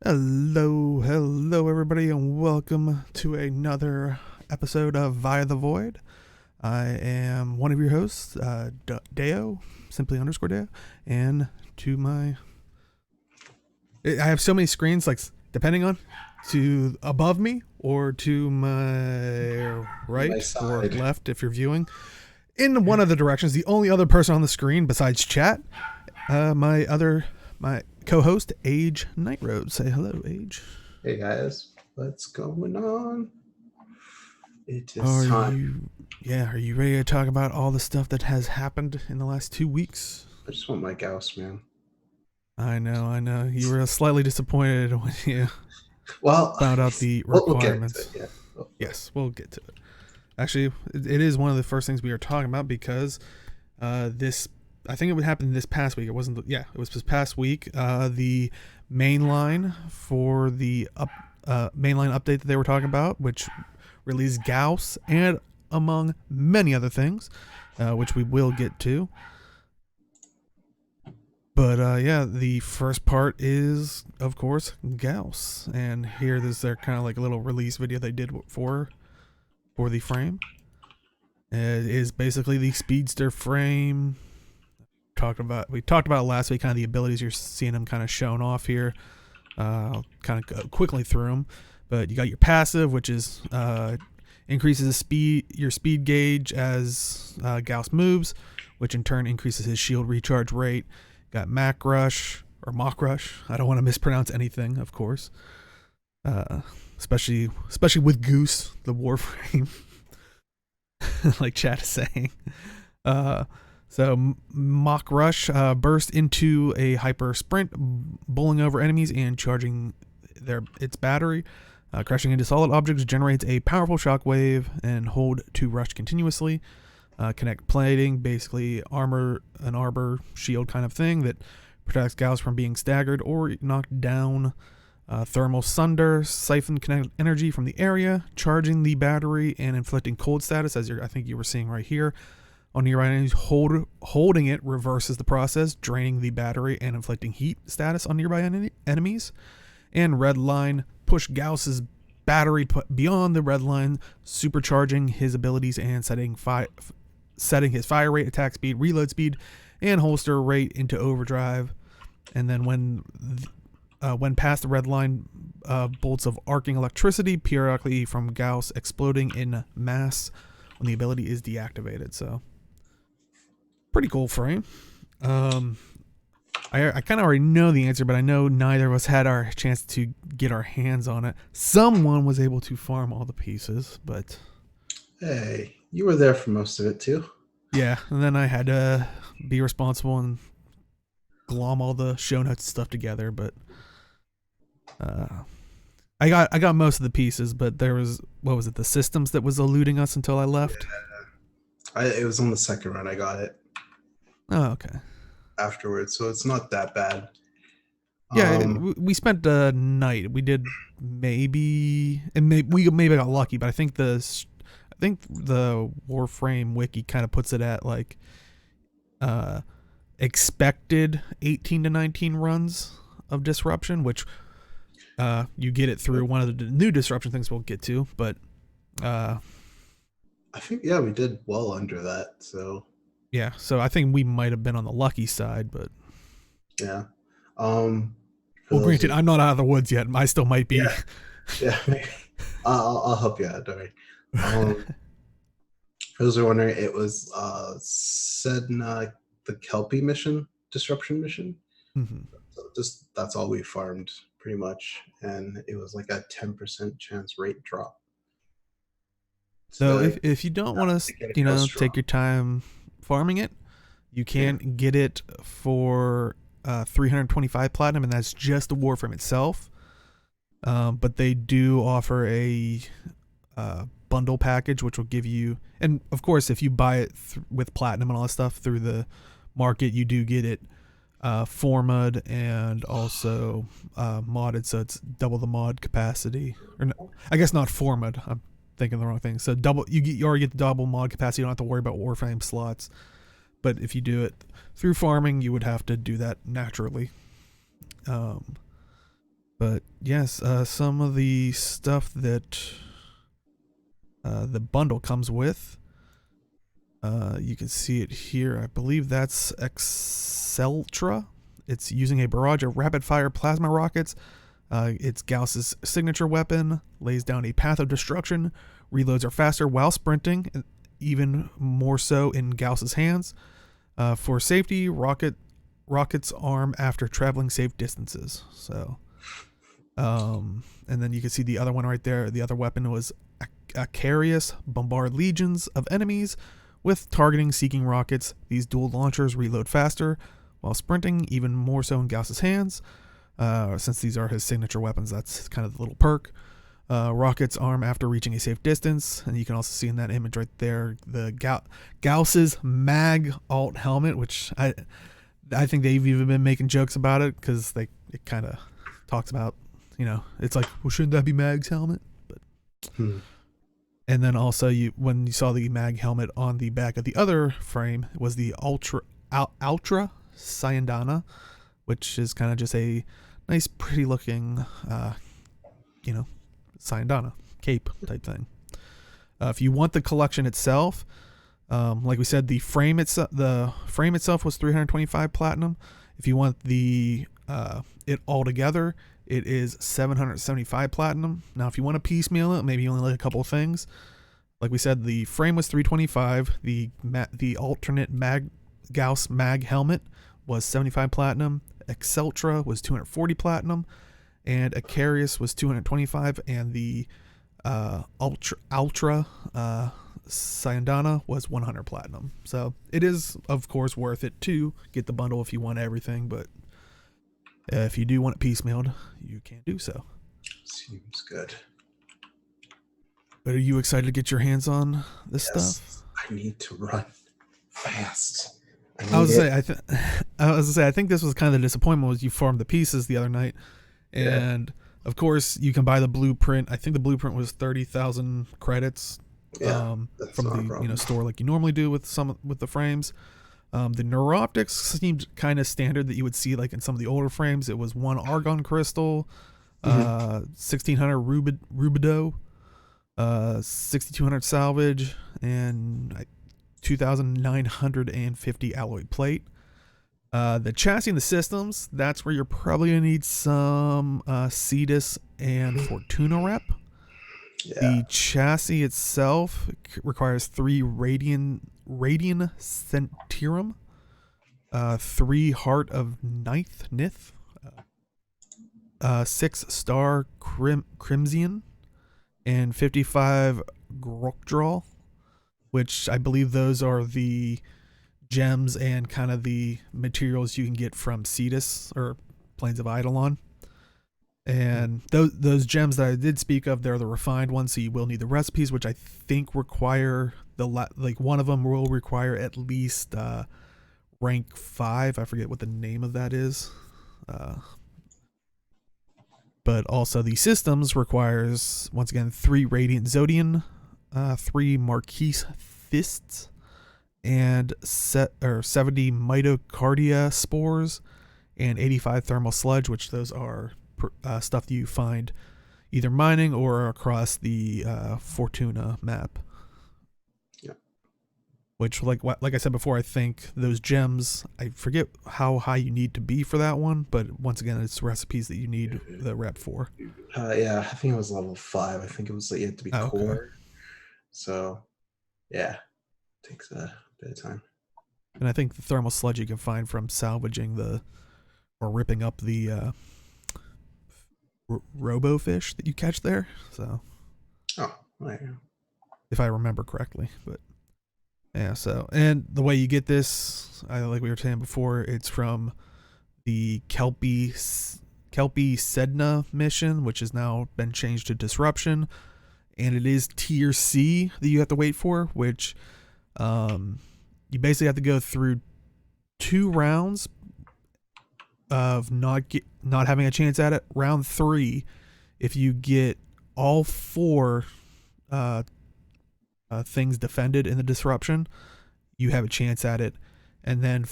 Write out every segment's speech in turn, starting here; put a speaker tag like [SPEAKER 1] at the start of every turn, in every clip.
[SPEAKER 1] Hello everybody, and welcome to another episode of Via the Void. I am one of your hosts, Deo, simply underscore Deo, and to my... I have so many screens, like, depending on, to above me, or to my right, or left, if you're viewing. In one of the directions, the only other person on the screen besides chat, my co-host, Age Night Road. Say hello, Age.
[SPEAKER 2] Hey guys, what's going on? It is time.
[SPEAKER 1] Are you ready to talk about all the stuff that has happened in the last 2 weeks?
[SPEAKER 2] I just want my Gauss, man.
[SPEAKER 1] I know. You were slightly disappointed when you found out the requirements. Yes, we'll get to it. Actually, it is one of the first things we are talking about because I think it would happen this past week. It was this past week. The mainline for the mainline update that they were talking about, which released Gauss and among many other things, which we will get to. But the first part is, of course, Gauss, and here there's their kind of like a little release video they did for the frame. It is basically the speedster frame. We talked about it last week, kind of the abilities you're seeing them kind of shown off here. I'll kind of go quickly through them, but you got your passive, which is increases your speed gauge as Gauss moves, which in turn increases his shield recharge rate. Got Mach Rush. I don't want to mispronounce anything, of course, especially with Goose, the Warframe, like chat is saying. So Mach Rush burst into a hyper sprint, bowling over enemies and charging its battery. Crashing into solid objects generates a powerful shockwave, and hold to rush continuously. Connect plating, basically an arbor shield kind of thing that protects Gauss from being staggered or knocked down. Thermal Sunder, siphon kinetic energy from the area, charging the battery and inflicting cold status, as I think you were seeing right here. On nearby enemies, holding it reverses the process, draining the battery and inflicting heat status on nearby enemies. And Red Line, push Gauss's battery beyond the red line, supercharging his abilities and setting his fire rate, attack speed, reload speed, and holster rate into overdrive. And then when past the red line, bolts of arcing electricity periodically from Gauss exploding in mass when the ability is deactivated. So pretty cool frame. I kind of already know the answer, but I know neither of us had our chance to get our hands on it. Someone was able to farm all the pieces, but
[SPEAKER 2] hey, you were there for most of it too.
[SPEAKER 1] Yeah, and then I had to be responsible and glom all the show notes stuff together. But I got most of the pieces, but there was, what was it, the systems that was eluding us until I left.
[SPEAKER 2] Yeah. It was on the second run I got it.
[SPEAKER 1] Oh, okay.
[SPEAKER 2] Afterwards, so it's not that bad.
[SPEAKER 1] Yeah, we spent the night. We did we maybe got lucky, but I think the Warframe wiki kind of puts it at like expected 18 to 19 runs of disruption, which you get it through one of the new disruption things we'll get to, but
[SPEAKER 2] I think we did well under that, so
[SPEAKER 1] yeah, so I think we might have been on the lucky side, but
[SPEAKER 2] yeah.
[SPEAKER 1] Well, granted, I'm not out of the woods yet. I still might be.
[SPEAKER 2] Yeah. I'll help you out, don't worry. For those who are wondering, it was Sedna, the Kelpie mission, disruption mission.
[SPEAKER 1] Mm-hmm.
[SPEAKER 2] So that's all we farmed pretty much, and it was like a 10% chance rate drop.
[SPEAKER 1] So if you don't want to, take your time farming it, you can get it for 325 platinum, and that's just the Warframe itself. But they do offer a bundle package, which will give you, and of course, if you buy it with platinum and all that stuff through the market, you do get it formud and also modded, so it's double the mod capacity. Or no, I guess not formud. I'm thinking the wrong thing. So you already get the double mod capacity. You don't have to worry about Warframe slots. But if you do it through farming, you would have to do that naturally. But yes, some of the stuff that the bundle comes with. You can see it here. I believe that's Exceltra. It's using a barrage of rapid-fire plasma rockets. It's Gauss's signature weapon, lays down a path of destruction. Reloads are faster while sprinting, even more so in Gauss's hands. For safety, rockets arm after traveling safe distances. So, and then you can see the other one right there. The other weapon was Acarius, bombard legions of enemies with targeting seeking rockets. These dual launchers reload faster while sprinting, even more so in Gauss's hands. Since these are his signature weapons, that's kind of the little perk. Rockets arm after reaching a safe distance, and you can also see in that image right there the Gauss's MAAD alt helmet, which I think they've even been making jokes about it because it kind of talks about, it's like, well, shouldn't that be MAAD's helmet? But and then also when you saw the MAAD helmet on the back of the other frame, it was the Ultra Cyandana, which is kind of just a nice, pretty looking, Cyandana cape type thing. If you want the collection itself, like we said, the frame itself was 325 platinum. If you want it all together, it is 775 platinum. Now, if you want to piecemeal it, maybe you only like a couple of things. Like we said, the frame was 325. The alternate Gauss MAAD helmet was 75 platinum. Exceltra was 240 platinum, and Acarius was 225, and the Ultra Cyandana was 100 platinum. So it is, of course, worth it to get the bundle if you want everything, but if you do want it piecemealed, you can do so.
[SPEAKER 2] Seems good.
[SPEAKER 1] But are you excited to get your hands on this stuff?
[SPEAKER 2] I need to run fast.
[SPEAKER 1] I was gonna say, I think this was kind of the disappointment was you farmed the pieces the other night, and of course you can buy the blueprint. I think the blueprint was 30,000 credits from the store like you normally do with the frames. The neuroptics seemed kind of standard that you would see like in some of the older frames. It was 1 argon crystal, 1600 rubido, 6200 salvage, and 2,950 alloy plate. The chassis and the systems, that's where you're probably going to need some Cetus and Fortuna rep. Yeah. The chassis itself requires 3 Radian Centurum, 3 Heart of Nith, 6 Star Crimson, and 55 Grokdraw, which I believe those are the gems and kind of the materials you can get from Cetus or Plains of Eidolon. And those gems that I did speak of, they're the refined ones, so you will need the recipes, which I think require one of them will require at least rank 5. I forget what the name of that is. But also the systems requires, once again, 3 Radiant Zodian, 3 Marquise Fists, and 70 Mitocardia Spores, and 85 Thermal Sludge, which those are stuff that you find either mining or across the Fortuna map. Yeah. Which, like I said before, I think those gems, I forget how high you need to be for that one, but once again, it's recipes that you need the rep for.
[SPEAKER 2] Yeah, I think it was level 5. I think it was you have to be core. Okay. So, yeah, it takes a bit of time.
[SPEAKER 1] And I think the thermal sludge you can find from salvaging or ripping up the robo fish that you catch there. So, if I remember correctly, but yeah. So, and the way you get this, like we were saying before, it's from the Kelpie Sedna mission, which has now been changed to Disruption, and it is tier C that you have to wait for, which you basically have to go through 2 rounds of not having a chance at it. Round 3, if you get all 4 things defended in the Disruption, you have a chance at it. And then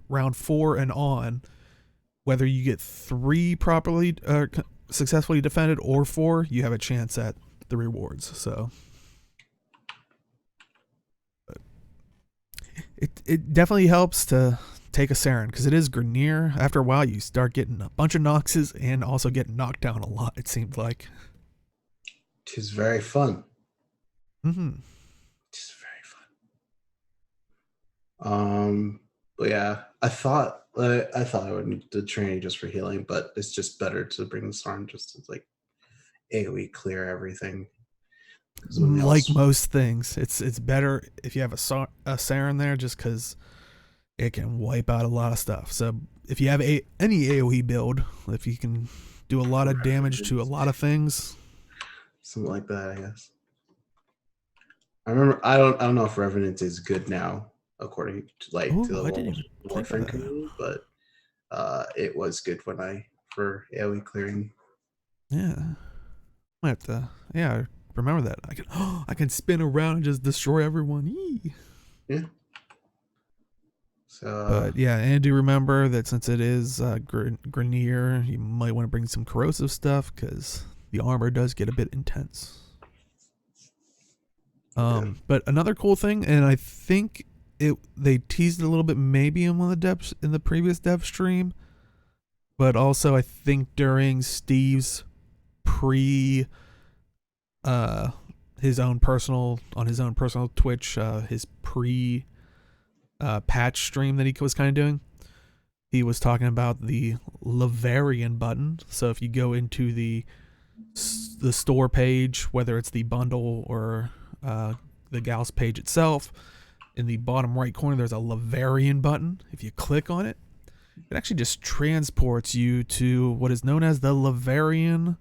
[SPEAKER 1] round 4 and on, whether you get 3 properly successfully defended or 4, you have a chance at the rewards. So it definitely helps to take a Saren because it is Grenier. After a while, you start getting a bunch of Noxes and also getting knocked down a lot. It seemed like.
[SPEAKER 2] Tis very fun.
[SPEAKER 1] Mm-hmm.
[SPEAKER 2] Tis very fun. But yeah, I thought I would need the training just for healing, but it's just better to bring the Sarn just to like AoE clear everything.
[SPEAKER 1] Like most things, it's better if you have a Saren there, just because it can wipe out a lot of stuff. So if you have any AoE build, if you can do a lot of damage to a lot of things,
[SPEAKER 2] something like that, I guess. I remember. I don't know if Revenant is good now, according to to the Warframe community, but it was good for AoE clearing.
[SPEAKER 1] Yeah, I have to. Yeah, remember that. I can spin around and just destroy everyone. Yee.
[SPEAKER 2] Yeah. So,
[SPEAKER 1] but yeah, and do remember that since it is Grenier, you might want to bring some corrosive stuff because the armor does get a bit intense. But another cool thing, and I think they teased it a little bit maybe in one of the devs in the previous dev stream, but also I think during Steve's pre his own personal Twitch, his pre patch stream that he was kind of doing, he was talking about the Lavarian button. So if you go into the store page, whether it's the bundle or the Gauss page itself, in the bottom right corner there's a Lavarian button. If you click on it, it actually just transports you to what is known as the Lavarian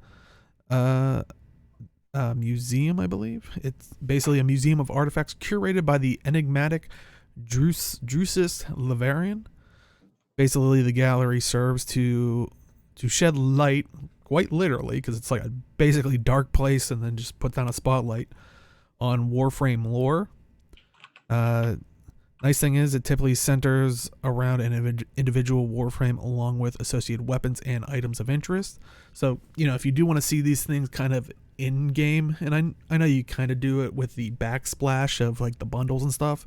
[SPEAKER 1] museum, I believe. It's basically a museum of artifacts curated by the enigmatic Drusus Lavarian. Basically, the gallery serves to shed light, quite literally, because it's like a basically dark place, and then just put down a spotlight on Warframe lore. Nice thing is, it typically centers around an individual Warframe along with associated weapons and items of interest. So, if you do want to see these things kind of in game, and I know you kind of do it with the backsplash of like the bundles and stuff.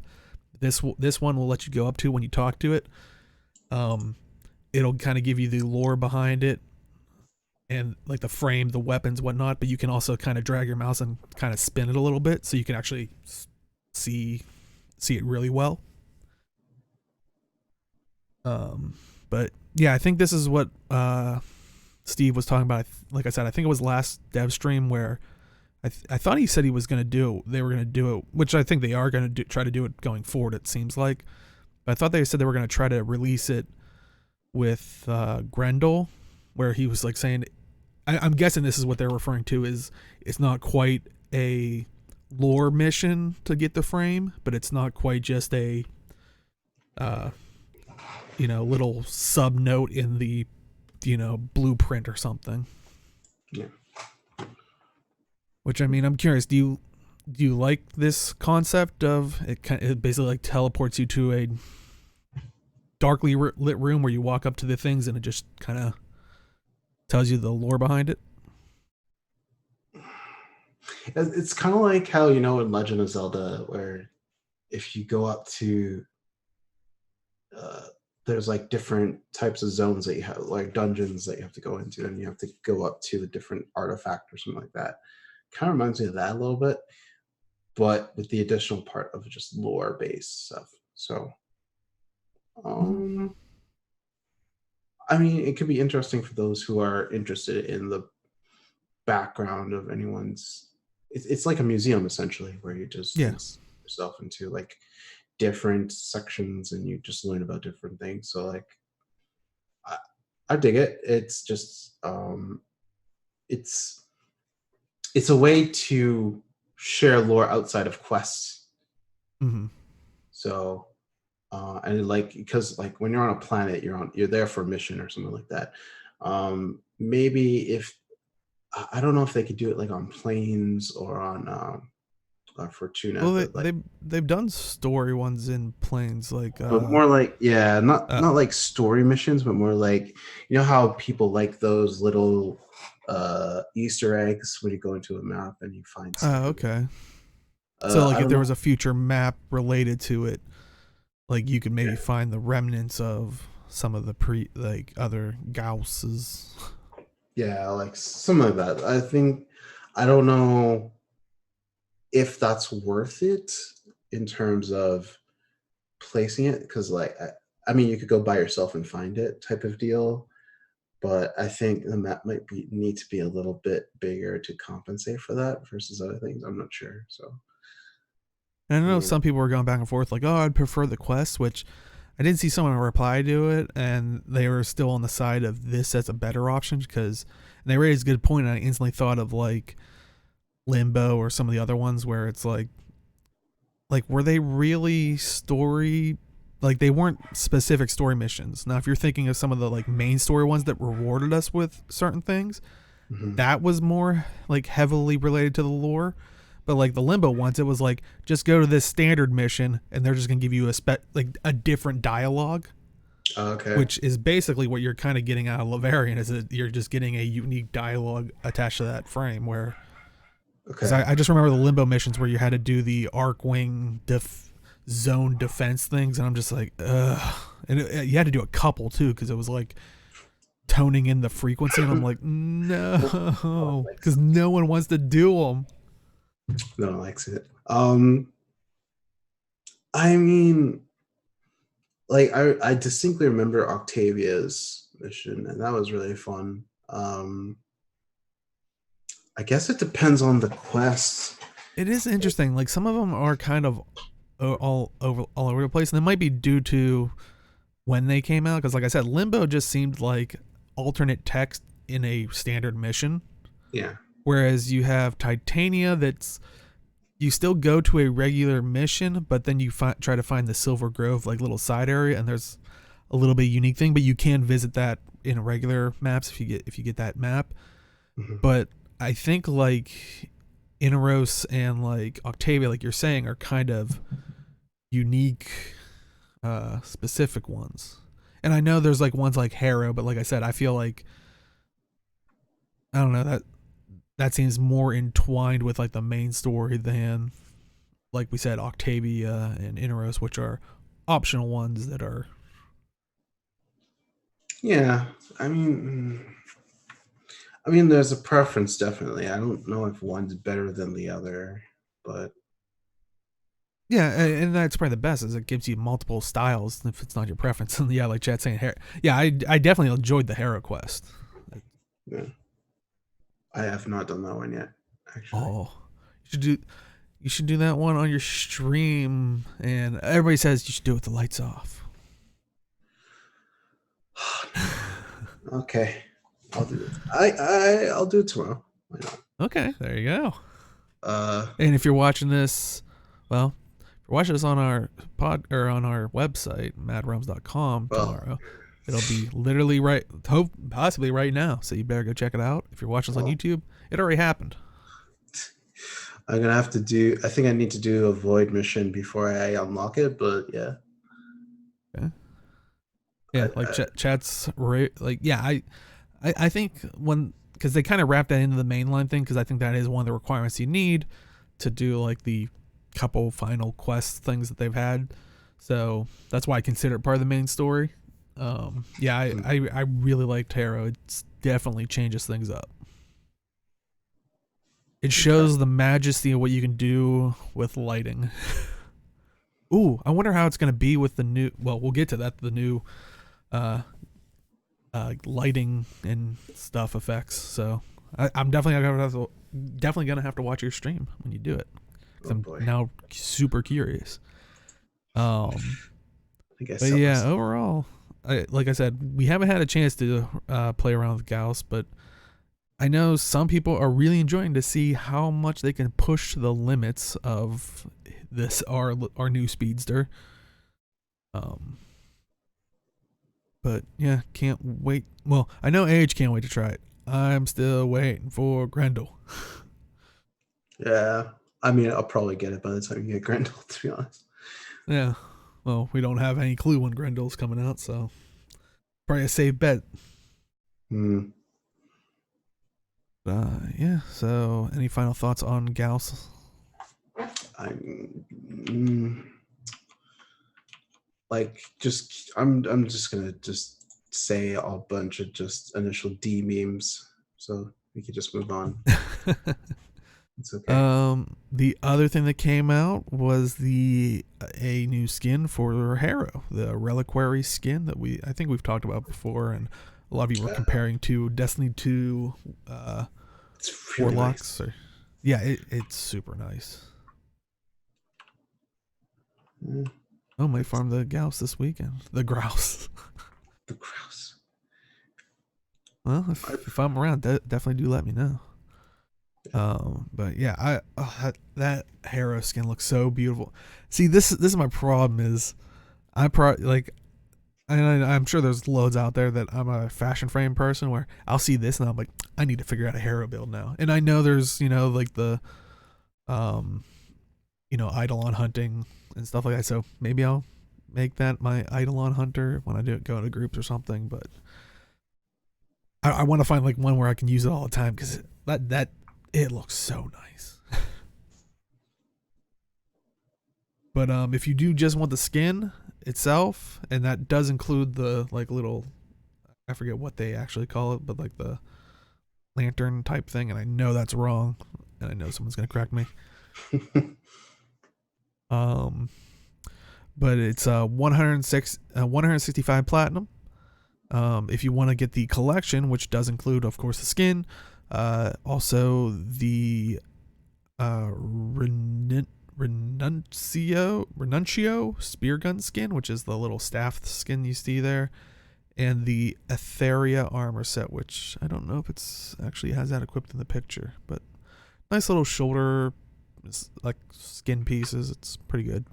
[SPEAKER 1] This one will let you go up to when you talk to it. It'll kind of give you the lore behind it and like the frame, the weapons, whatnot. But you can also kind of drag your mouse and kind of spin it a little bit so you can actually see it really well. But yeah, I think this is what Steve was talking about. Like I said, I think it was last dev stream where I thought he said he was going to do it. They were going to do it, which I think they are going to try to do it going forward, it seems like. But I thought they said they were going to try to release it with Grendel, where he was like saying, I'm guessing this is what they're referring to, is it's not quite a lore mission to get the frame, but it's not quite just a little sub note in the blueprint or something.
[SPEAKER 2] Yeah.
[SPEAKER 1] Which, I mean, I'm curious, do you like this concept of it basically like teleports you to a darkly lit room where you walk up to the things and it just kind of tells you the lore behind it?
[SPEAKER 2] It's kind of like how, in Legend of Zelda, where if you go up to there's like different types of zones that you have, like dungeons that you have to go into, and you have to go up to a different artifact or something like that. Kind of reminds me of that a little bit, but with the additional part of just lore based stuff. So I mean, it could be interesting for those who are interested in the background of anyone's. It's like a museum essentially, where you just yourself into like different sections and you just learn about different things. So like, I dig it. It's just it's a way to share lore outside of quests.
[SPEAKER 1] Mm-hmm.
[SPEAKER 2] So and like, because like when you're on a planet, you're there for a mission or something like that. Maybe if I don't know if they could do it like on planes or on Fortuna,
[SPEAKER 1] Well,
[SPEAKER 2] but like,
[SPEAKER 1] they've done story ones in planes, like
[SPEAKER 2] but more like, yeah, not like story missions, but more like, you know how people like those little Easter eggs when you go into a map and you find stuff.
[SPEAKER 1] okay. So like
[SPEAKER 2] I
[SPEAKER 1] if
[SPEAKER 2] don't
[SPEAKER 1] there
[SPEAKER 2] know.
[SPEAKER 1] was a future map related to it, like you could maybe
[SPEAKER 2] Yeah,
[SPEAKER 1] find the remnants of some of the like other Gausses.
[SPEAKER 2] yeah, like something like that. I think, I don't know if that's worth it in terms of placing it, because like, I mean, you could go by yourself and find it type of deal, but I think the map might be need to be a little bit bigger to compensate for that versus other things. I'm not sure. So
[SPEAKER 1] And I
[SPEAKER 2] I
[SPEAKER 1] know
[SPEAKER 2] mean,
[SPEAKER 1] some people were going back and forth, like, oh, I'd prefer the quest, which I did see someone reply to it, and they were still on the side of this as a better option because they raised a good point, and I instantly thought of like Limbo or some of the other ones where it's like were they really story, like they weren't specific story missions. Now if you're thinking of some of the like main story ones that rewarded us with certain things,
[SPEAKER 2] mhm.
[SPEAKER 1] that was more like heavily related to the lore. But like the Limbo ones, it was like just go to this standard mission and they're just gonna give you like a different dialogue,
[SPEAKER 2] Okay,
[SPEAKER 1] which is basically what you're kind of getting out of Lavarian, is that you're just getting a unique dialogue attached to that frame. Where because
[SPEAKER 2] okay.
[SPEAKER 1] I just remember the Limbo missions where you had to do the arc wing zone defense things, and I'm just like, ugh. And you had to do a couple too because it was like toning in the frequency, and I'm like, no, because no one wants to do them.
[SPEAKER 2] No one likes it. I mean, like I distinctly remember Octavia's mission, and that was really fun. I guess it depends on the quest.
[SPEAKER 1] It is interesting. Like some of them are kind of all over the place, and it might be due to when they came out. Because like I said, Limbo just seemed like alternate text in a standard mission,
[SPEAKER 2] Yeah.
[SPEAKER 1] whereas you have Titania that's you still go to a regular mission, but then you try to find the Silver Grove like little side area, and there's a little bit unique thing, but you can visit that in regular maps if you get that map.
[SPEAKER 2] Mhm.
[SPEAKER 1] But I think like Inaros and like Octavia, like you're saying, are kind of unique, specific ones. And I know there's like ones like Harrow, but like I said, I feel like I don't know that seems more entwined with like the main story than like we said Octavia and Inaros, which are optional ones that are.
[SPEAKER 2] Yeah. I mean, there's a preference definitely. I don't know if one's better than the other, but
[SPEAKER 1] Yeah, and that's probably the best is it gives you multiple styles if it's not your preference. And yeah, like Chad saying, yeah, I definitely enjoyed the Hera quest.
[SPEAKER 2] yeah, I have not done that one yet, actually.
[SPEAKER 1] Oh, you should do you should do that one on your stream, and everybody says you should do it with the lights off.
[SPEAKER 2] Okay, I'll do it. I'll do it tomorrow. Why not?
[SPEAKER 1] Okay, there you go.
[SPEAKER 2] Uh,
[SPEAKER 1] And if you're watching this, well, if you're watching this on our pod or on our website, madrealms.com
[SPEAKER 2] well,
[SPEAKER 1] tomorrow, it'll be literally possibly right now. So you better go check it out. If you're watching this on
[SPEAKER 2] well,
[SPEAKER 1] YouTube, it already happened.
[SPEAKER 2] I'm gonna have to do. I think I need to do a void mission before I unlock it. But yeah,
[SPEAKER 1] Okay. Yeah, like chat's right. Like, yeah, I think when because they kind of wrap that into the mainline thing because I think that is one of the requirements you need to do like the couple final quest things that they've had. So that's why I consider it part of the main story. Yeah, I really like Tarot. It definitely changes things up. It
[SPEAKER 2] okay.
[SPEAKER 1] shows the majesty of what you can do with lighting. Ooh, I wonder how it's going to be with the new. Well, we'll get to that. The new uh, lighting and stuff effects. So I'm definitely gonna have to watch your stream when you do it because
[SPEAKER 2] Oh
[SPEAKER 1] I'm
[SPEAKER 2] boy,
[SPEAKER 1] now super curious.
[SPEAKER 2] I guess
[SPEAKER 1] But
[SPEAKER 2] that
[SPEAKER 1] yeah,
[SPEAKER 2] was.
[SPEAKER 1] overall, like I said, we haven't had a chance to play around with Gauss, but I know some people are really enjoying to see how much they can push the limits of this our new speedster. Um, but yeah, can't wait. Well, I know Age can't wait to try it. I'm still waiting for Grendel.
[SPEAKER 2] Yeah. I mean, I'll probably get it by the time you get Grendel, to be honest.
[SPEAKER 1] Yeah. Well, we don't have any clue when Grendel's coming out, so probably a safe bet.
[SPEAKER 2] Hmm.
[SPEAKER 1] Yeah. So, any final thoughts on Gauss?
[SPEAKER 2] I'm like I'm just gonna just say a bunch of just initial D memes, so we could just move on. It's okay.
[SPEAKER 1] The other thing that came out was a new skin for Harrow, the Reliquary skin that I think we've talked about before, and a lot of you were comparing to Destiny 2
[SPEAKER 2] It's really
[SPEAKER 1] Warlocks.
[SPEAKER 2] nice.
[SPEAKER 1] Or, yeah, it's super nice.
[SPEAKER 2] Mm,
[SPEAKER 1] Oh, might
[SPEAKER 2] it's
[SPEAKER 1] farm the Gauss this weekend. The Grouse.
[SPEAKER 2] the grouse.
[SPEAKER 1] Well, if I'm around, definitely do let me know. But yeah, that Harrow skin looks so beautiful. See, this is my problem is like, and I'm sure there's loads out there that I'm a fashion frame person where I'll see this and I'm like, I need to figure out a Harrow build now. And I know there's like the um Eidolon hunting and stuff like that. So maybe I'll make that my Eidolon hunter when I go into groups or something. But I want to find like one where I can use it all the time because that it looks so nice. But if you do just want the skin itself, and that does include the like little, I forget what they actually call it, but like the lantern type thing, and I know that's wrong, and I know someone's gonna correct me. Um, but it's 165 platinum. If you want to get the collection, which does include, of course, the skin, also the Renuncio spear gun skin, which is the little staff skin you see there, and the Etheria armor set, which I don't know if it's actually has that equipped in the picture, but nice little shoulder like skin pieces. It's pretty good.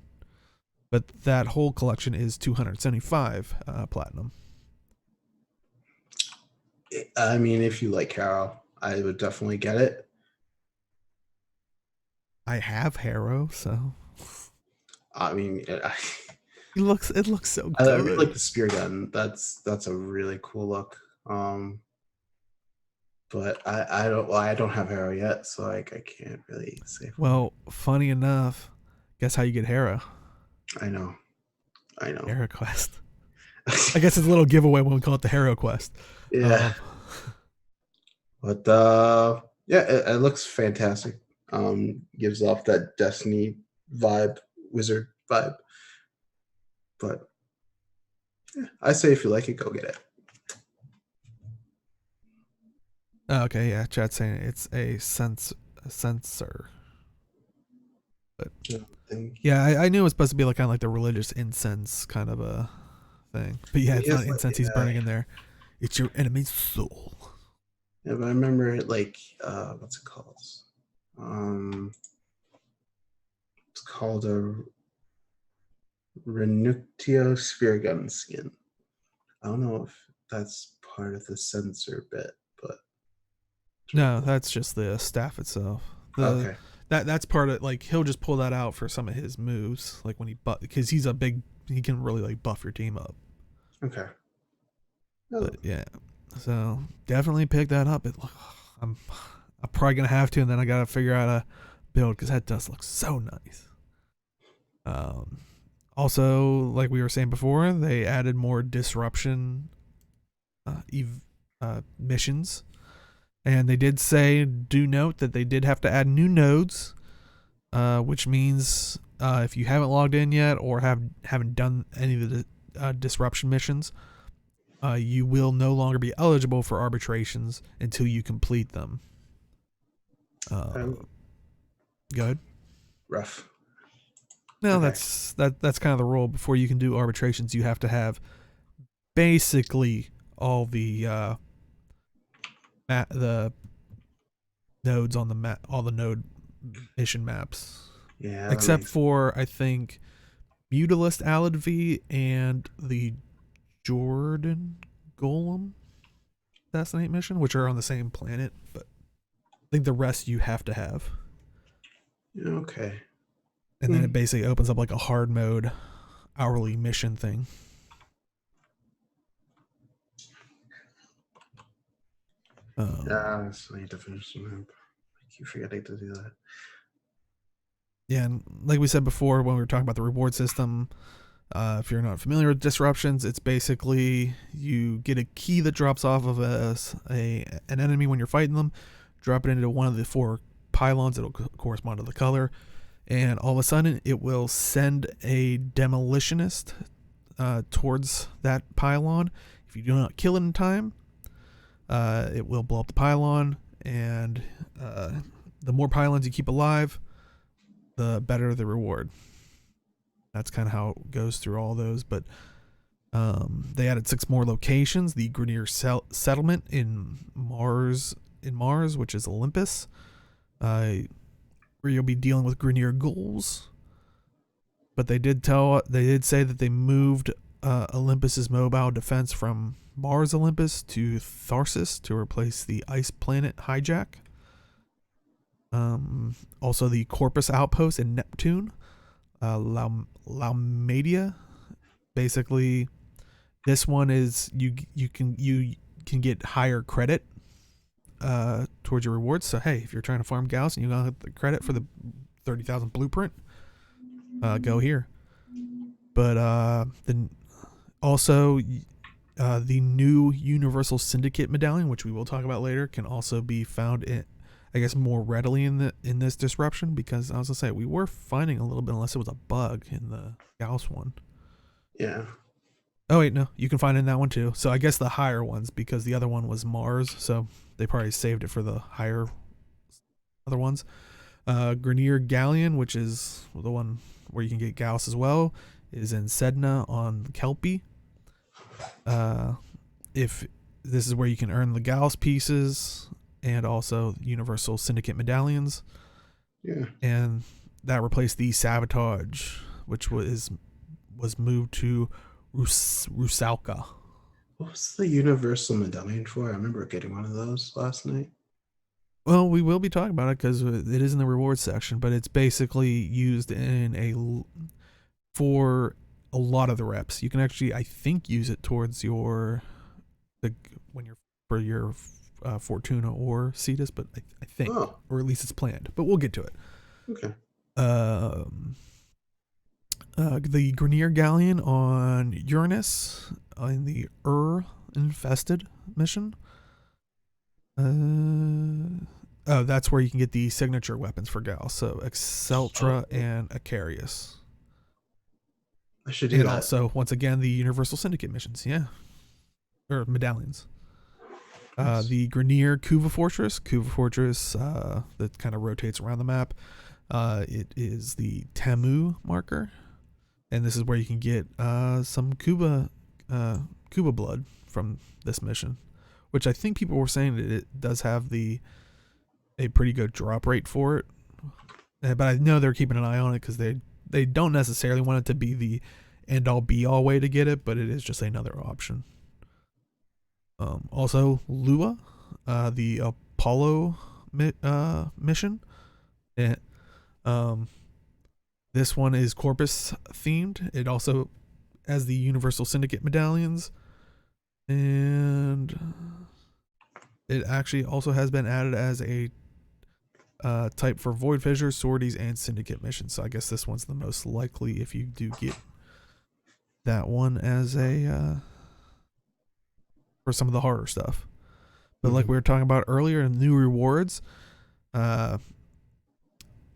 [SPEAKER 1] But that whole collection is 275 platinum.
[SPEAKER 2] I mean, if you like Harrow, I would definitely get it.
[SPEAKER 1] I have Harrow, so
[SPEAKER 2] I mean,
[SPEAKER 1] it looks so
[SPEAKER 2] I really like
[SPEAKER 1] good.
[SPEAKER 2] the spear gun. That's a really cool look. But I don't have Harrow yet, so like I can't really say for me.
[SPEAKER 1] Well, funny enough, guess how you get Harrow?
[SPEAKER 2] I know, I know.
[SPEAKER 1] Harrow Quest. I guess it's a little giveaway when we call it the Harrow Quest.
[SPEAKER 2] Yeah, but yeah, it looks fantastic. Gives off that Destiny vibe, wizard vibe. But yeah, I say if you like it, go get it.
[SPEAKER 1] Okay, yeah, chat's saying it's a sensor. But
[SPEAKER 2] Yeah, thank you.
[SPEAKER 1] yeah, I knew it was supposed to be like kind of like the religious incense kind of a thing. But yeah,
[SPEAKER 2] He
[SPEAKER 1] it's not
[SPEAKER 2] has like
[SPEAKER 1] incense he's burning in there. It's your enemy's soul.
[SPEAKER 2] yeah, but I remember it like what's it called? Um, it's called a Renuctio spear gun skin. I don't know if that's part of the sensor bit, but it's really
[SPEAKER 1] No,
[SPEAKER 2] cool.
[SPEAKER 1] that's just the staff itself. The
[SPEAKER 2] Okay.
[SPEAKER 1] that's part of like he'll just pull that out for some of his moves, like when because he's a big, he can really like buff your team up.
[SPEAKER 2] Okay. Oh,
[SPEAKER 1] But yeah, so definitely pick that up. I'm I'm probably gonna have to, and then I gotta figure out a build because that does look so nice. Um, Also, like we were saying before, they added more disruption missions, and they did say, do note that they did have to add new nodes, which means if you haven't logged in yet or haven't done any of the disruption missions, you will no longer be eligible for arbitrations until you complete them. Good.
[SPEAKER 2] rough.
[SPEAKER 1] No,
[SPEAKER 2] Okay.
[SPEAKER 1] that's kind of the rule. Before you can do arbitrations, you have to have basically all the the nodes on the map, all the node mission maps,
[SPEAKER 2] Yeah, that
[SPEAKER 1] except
[SPEAKER 2] makes
[SPEAKER 1] for I think Mutalist Aladvi and the Jordan Golem assassinate mission, which are on the same planet, but I think the rest you have to have.
[SPEAKER 2] Okay.
[SPEAKER 1] And then it basically opens up like a hard mode hourly mission thing.
[SPEAKER 2] So I need to finish the map. I keep forgetting to do that.
[SPEAKER 1] Yeah, and like we said before when we were talking about the reward system, if you're not familiar with disruptions, it's basically you get a key that drops off of an enemy when you're fighting them, drop it into one of the 4 pylons that'll correspond to the color, and all of a sudden it will send a demolitionist towards that pylon. If you do not kill it in time, it will blow up the pylon, and the more pylons you keep alive, the better the reward. That's kind of how it goes through all those. But they added 6 more locations. The Grenier settlement in Mars, which is Olympus, where you'll be dealing with Grenier ghouls. But they did say that they moved Olympus's mobile defense from Mars Olympus to Tharsis to replace the ice planet Hijack. Also, the Corpus outpost in Neptune, Laumadia. Basically, this one is you can get higher credit towards your rewards. So hey, if you're trying to farm Gauss and you got the credit for the 30,000 blueprint, go here. But then also the new Universal Syndicate medallion, which we will talk about later, can also be found in, I guess, more readily in this disruption, because I was gonna say we were finding a little bit, unless it was a bug in the Gauss one.
[SPEAKER 2] Yeah.
[SPEAKER 1] Oh wait, no, you can find it in that one too. So I guess the higher ones, because the other one was Mars, so they probably saved it for the higher other ones. Grenier Galleon, which is the one where you can get Gauss as well, is in Sedna on Kelpie. If this is where you can earn the Gauss pieces and also Universal Syndicate medallions.
[SPEAKER 2] Yeah.
[SPEAKER 1] And that replaced the Sabotage, which was moved to Rusalka.
[SPEAKER 2] What was the Universal medallion for? I remember getting one of those last night.
[SPEAKER 1] Well, we will be talking about it because it is in the rewards section, but it's basically used for a lot of the reps. You can actually, I think, use it towards your Fortuna or Cetus, but I think, or at least it's planned. But we'll get to it.
[SPEAKER 2] Okay.
[SPEAKER 1] The Grenier Galleon on Uranus in the infested mission. That's where you can get the signature weapons for Gauss. So Exceltra and Acarius.
[SPEAKER 2] I should do that.
[SPEAKER 1] And also, once again, the Universal Syndicate missions. Yeah. Or medallions. Nice. The Grenier Kuva Fortress. That kind of rotates around the map. It is the Tamu marker. And this is where you can get some Kuba blood from this mission, which I think people were saying that it does have a pretty good drop rate for it. But I know they're keeping an eye on it because they don't necessarily want it to be the end-all be-all way to get it, but it is just another option. Also, Lua, the Apollo mission. This one is Corpus themed. It also has the Universal Syndicate medallions, and it actually also has been added as a type for Void Fissures, Sorties, and Syndicate missions. So I guess this one's the most likely if you do get that one as a for some of the harder stuff. But like we were talking about earlier in new rewards,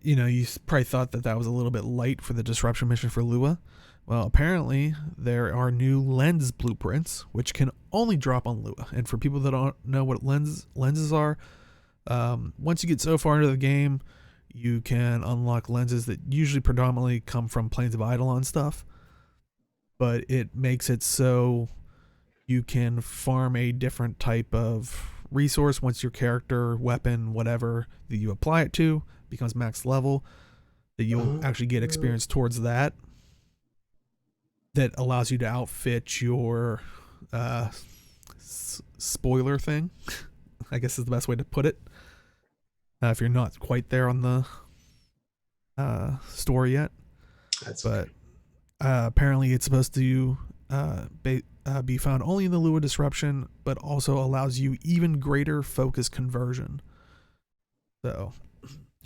[SPEAKER 1] you probably thought that was a little bit light for the disruption mission for Lua. Well, apparently there are new lens blueprints, which can only drop on Lua. And for people that don't know what lenses are, once you get so far into the game, you can unlock lenses that usually predominantly come from Planes of Eidolon stuff. But it makes it so you can farm a different type of resource once your character, weapon, whatever that you apply it to becomes max level, that you'll actually get experience towards that allows you to outfit your spoiler thing. I guess is the best way to put it. If you're not quite there on store yet,
[SPEAKER 2] That's
[SPEAKER 1] but apparently it's supposed to be found only in the Lua disruption, but also allows you even greater focus conversion. So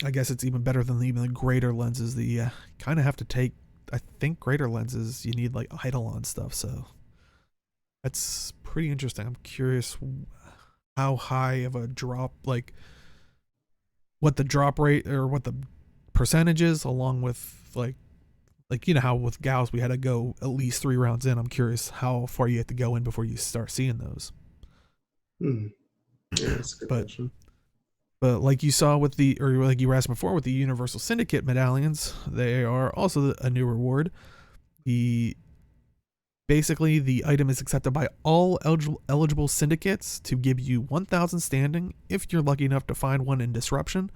[SPEAKER 1] I guess it's even better than even the greater lenses. The kind of have to take, I think, greater lenses. You need like Eidolon stuff. So that's pretty interesting. I'm curious how high of a drop, like what the drop rate or what the percentage is, along with like you know how with Gauss we had to go at least 3 rounds in. I'm curious how far you have to go in before you start seeing those.
[SPEAKER 2] Yeah, that's a good question.
[SPEAKER 1] But like you saw with the, or like you were asked before with the Universal Syndicate medallions, they are also a new reward. Basically the item is accepted by all eligible syndicates to give you 1,000 standing. If you're lucky enough to find one in Disruption,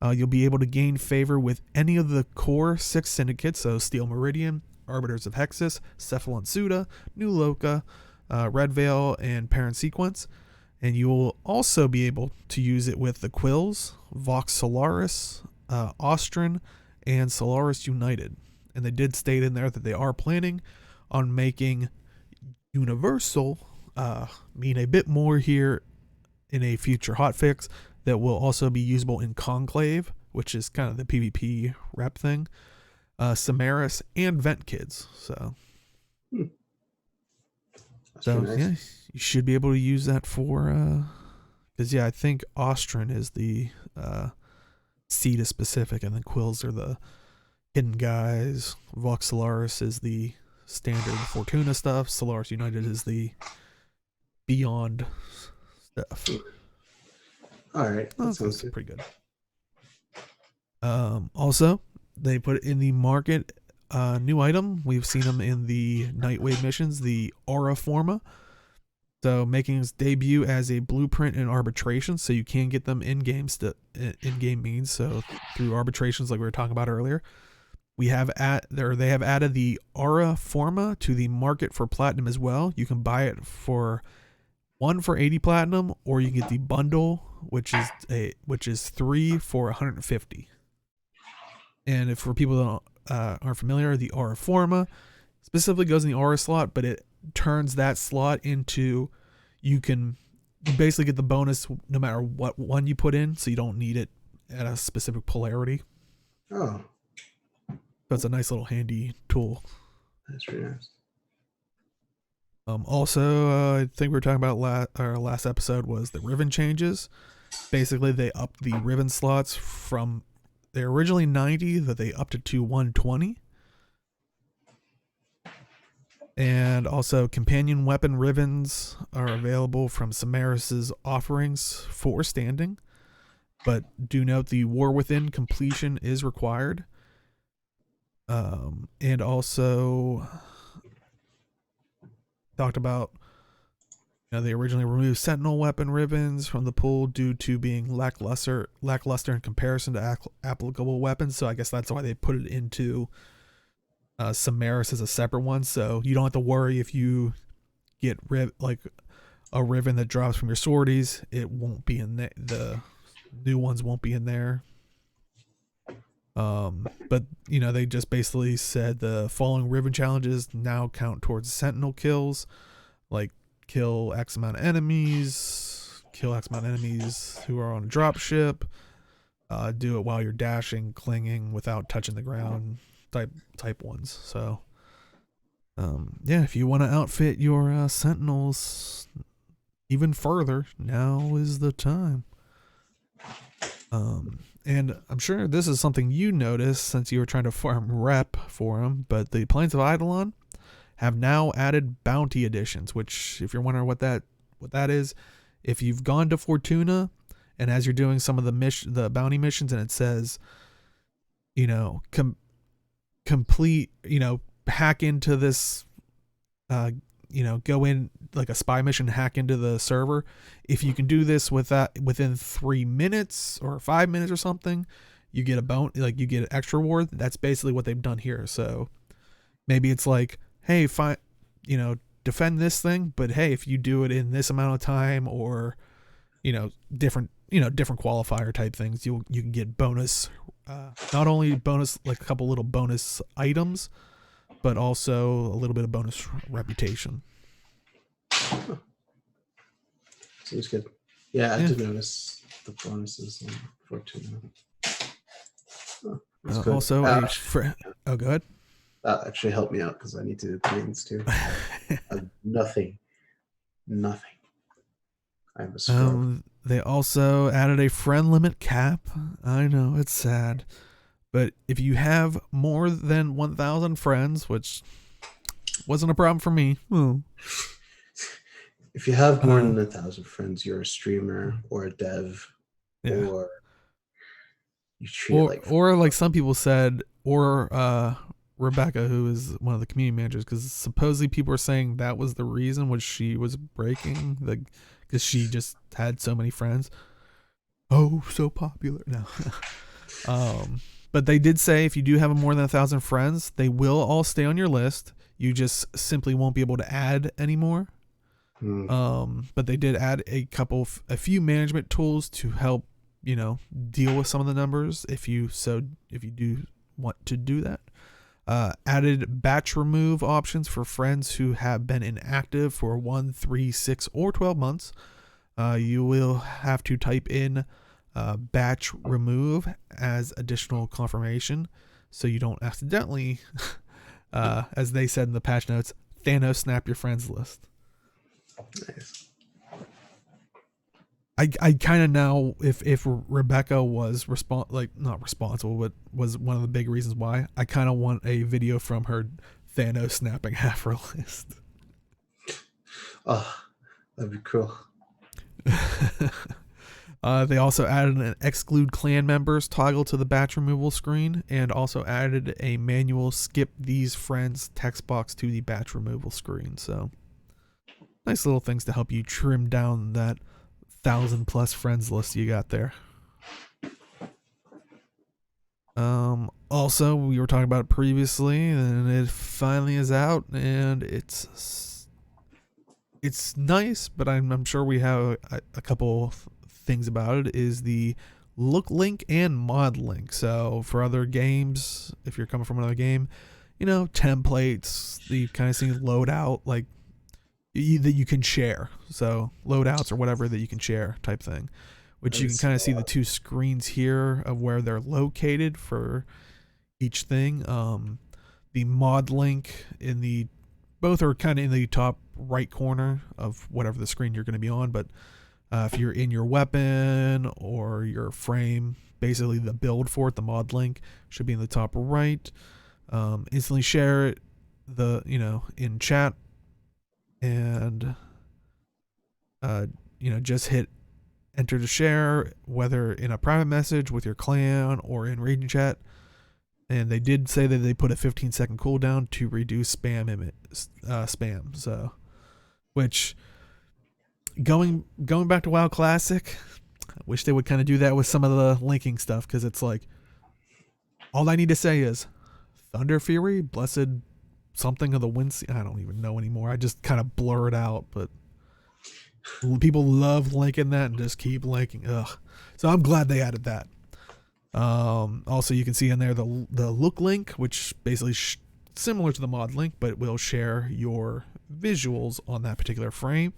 [SPEAKER 1] you'll be able to gain favor with any of the core 6 syndicates, so Steel Meridian, Arbiters of Hexus, Cephalon Suda, New Loka, Red Veil, and Parent Sequence. And you will also be able to use it with the Quills, Vox Solaris, Austrin, and Solaris United. And they did state in there that they are planning on making Universal mean a bit more here in a future hotfix that will also be usable in Conclave, which is kind of the PvP rep thing, Samaris, and Vent Kids. So,
[SPEAKER 2] nice.
[SPEAKER 1] Yeah, you should be able to use that for, because I think Austrin is the Ceta specific, and then Quills are the hidden guys. Vox Solaris is the standard Fortuna stuff. Solaris United is the Beyond stuff.
[SPEAKER 2] All right, that sounds
[SPEAKER 1] good. Pretty good. Also, they put in the market a new item. We've seen them in the Nightwave missions, the Aura Forma. So making its debut as a blueprint in arbitration, so you can get them in game means. So through arbitrations, like we were talking about earlier, they have added the Aura Forma to the market for platinum as well. You can buy it for 80 platinum, or you get the bundle, which is 3 for 150. And if for people that aren't familiar, the Aura Forma specifically goes in the Aura slot, but it turns that slot into, you basically get the bonus no matter what one you put in, so you don't need it at a specific polarity.
[SPEAKER 2] Oh,
[SPEAKER 1] that's a nice little handy tool.
[SPEAKER 2] That's really nice.
[SPEAKER 1] Also, I think we were talking about our last episode was the ribbon changes. Basically, they upped the ribbon slots from, they're originally 90, that they upped it to 120. And also, companion weapon ribbons are available from Samaris's offerings for standing. But do note the War Within completion is required. And also talked about, they originally removed Sentinel weapon ribbons from the pool due to being lackluster in comparison to applicable weapons. So I guess that's why they put it into Samaris as a separate one, so you don't have to worry if you get a ribbon that drops from your sorties, it won't be in there. The new ones won't be in there. But they just basically said the following ribbon challenges now count towards Sentinel kills, like kill X amount of enemies, kill X amount of enemies who are on a drop ship, do it while you're dashing, clinging without touching the ground, type ones. So if you want to outfit your Sentinels even further, now is the time. And I'm sure this is something you noticed since you were trying to farm rep for them, but the Plains of Eidolon have now added bounty editions, which, if you're wondering what that is, if you've gone to Fortuna and as you're doing some of the bounty missions and it says, complete, hack into this, go in like a spy mission, hack into the server. If you can do this within 3 minutes or 5 minutes or something, you get you get an extra reward. That's basically what they've done here. So maybe it's like, hey, defend this thing, but hey, if you do it in this amount of time, or different different qualifier type things. You can get bonus, not only bonus like a couple little bonus items, but also a little bit of bonus reputation.
[SPEAKER 2] Seems good. Yeah, I did notice the bonuses on 14.
[SPEAKER 1] Also, go ahead.
[SPEAKER 2] That actually helped me out because I need to do planes too. Nothing. I'm a scrub.
[SPEAKER 1] They also added a friend limit cap. I know, it's sad. But if you have more than 1,000 friends, which wasn't a problem for me.
[SPEAKER 2] If you have more than 1,000 friends, you're a streamer or a dev, or you treat
[SPEAKER 1] or like some people said, or Rebecca, who is one of the community managers, because supposedly people were saying that was the reason which she was breaking, because she just had so many friends. Oh, so popular. No. But they did say if you do have more than 1,000 friends, they will all stay on your list. You just simply won't be able to add anymore. But they did add a few management tools to help, deal with some of the numbers if you do want to do that. Added batch remove options for friends who have been inactive for 1, 3, 6, or 12 months. You will have to type in batch remove as additional confirmation, so you don't accidentally, as they said in the patch notes, Thanos snap your friends list.
[SPEAKER 2] Nice.
[SPEAKER 1] I kind of know if Rebecca was not responsible, but was one of the big reasons why. I kind of want a video from her Thanos snapping half her list.
[SPEAKER 2] Oh, that'd be cool.
[SPEAKER 1] They also added an exclude clan members toggle to the batch removal screen, and also added a manual skip these friends text box to the batch removal screen. So nice little things to help you trim down that 1,000+ friends list you got there. Also, we were talking about it previously, and it finally is out, and it's nice, but I'm sure we have a couple things about it. Is the look link and mod link. So for other games, if you're coming from another game, templates that you've kind of seen loadout, like that you can share. So loadouts or whatever that you can share type thing, which you can kind of see the two screens here of where they're located for each thing. The mod link both are kind of in the top right corner of whatever the screen you're going to be on, but if you're in your weapon or your frame, basically the build for it, the mod link should be in the top right. Instantly share it in chat, and just hit enter to share, whether in a private message with your clan or in raid chat. And they did say that they put a 15-second cooldown to reduce spam. So, which going back to WoW Classic, I wish they would kind of do that with some of the linking stuff, because it's like all I need to say is Thunder Fury, Blessed something of the Wind. I don't even know anymore. I just kind of blur it out, but people love linking that and just keep linking. Ugh. So I'm glad they added that. Also, you can see in there the look link, which basically similar to the mod link, but it will share your visuals on that particular frame.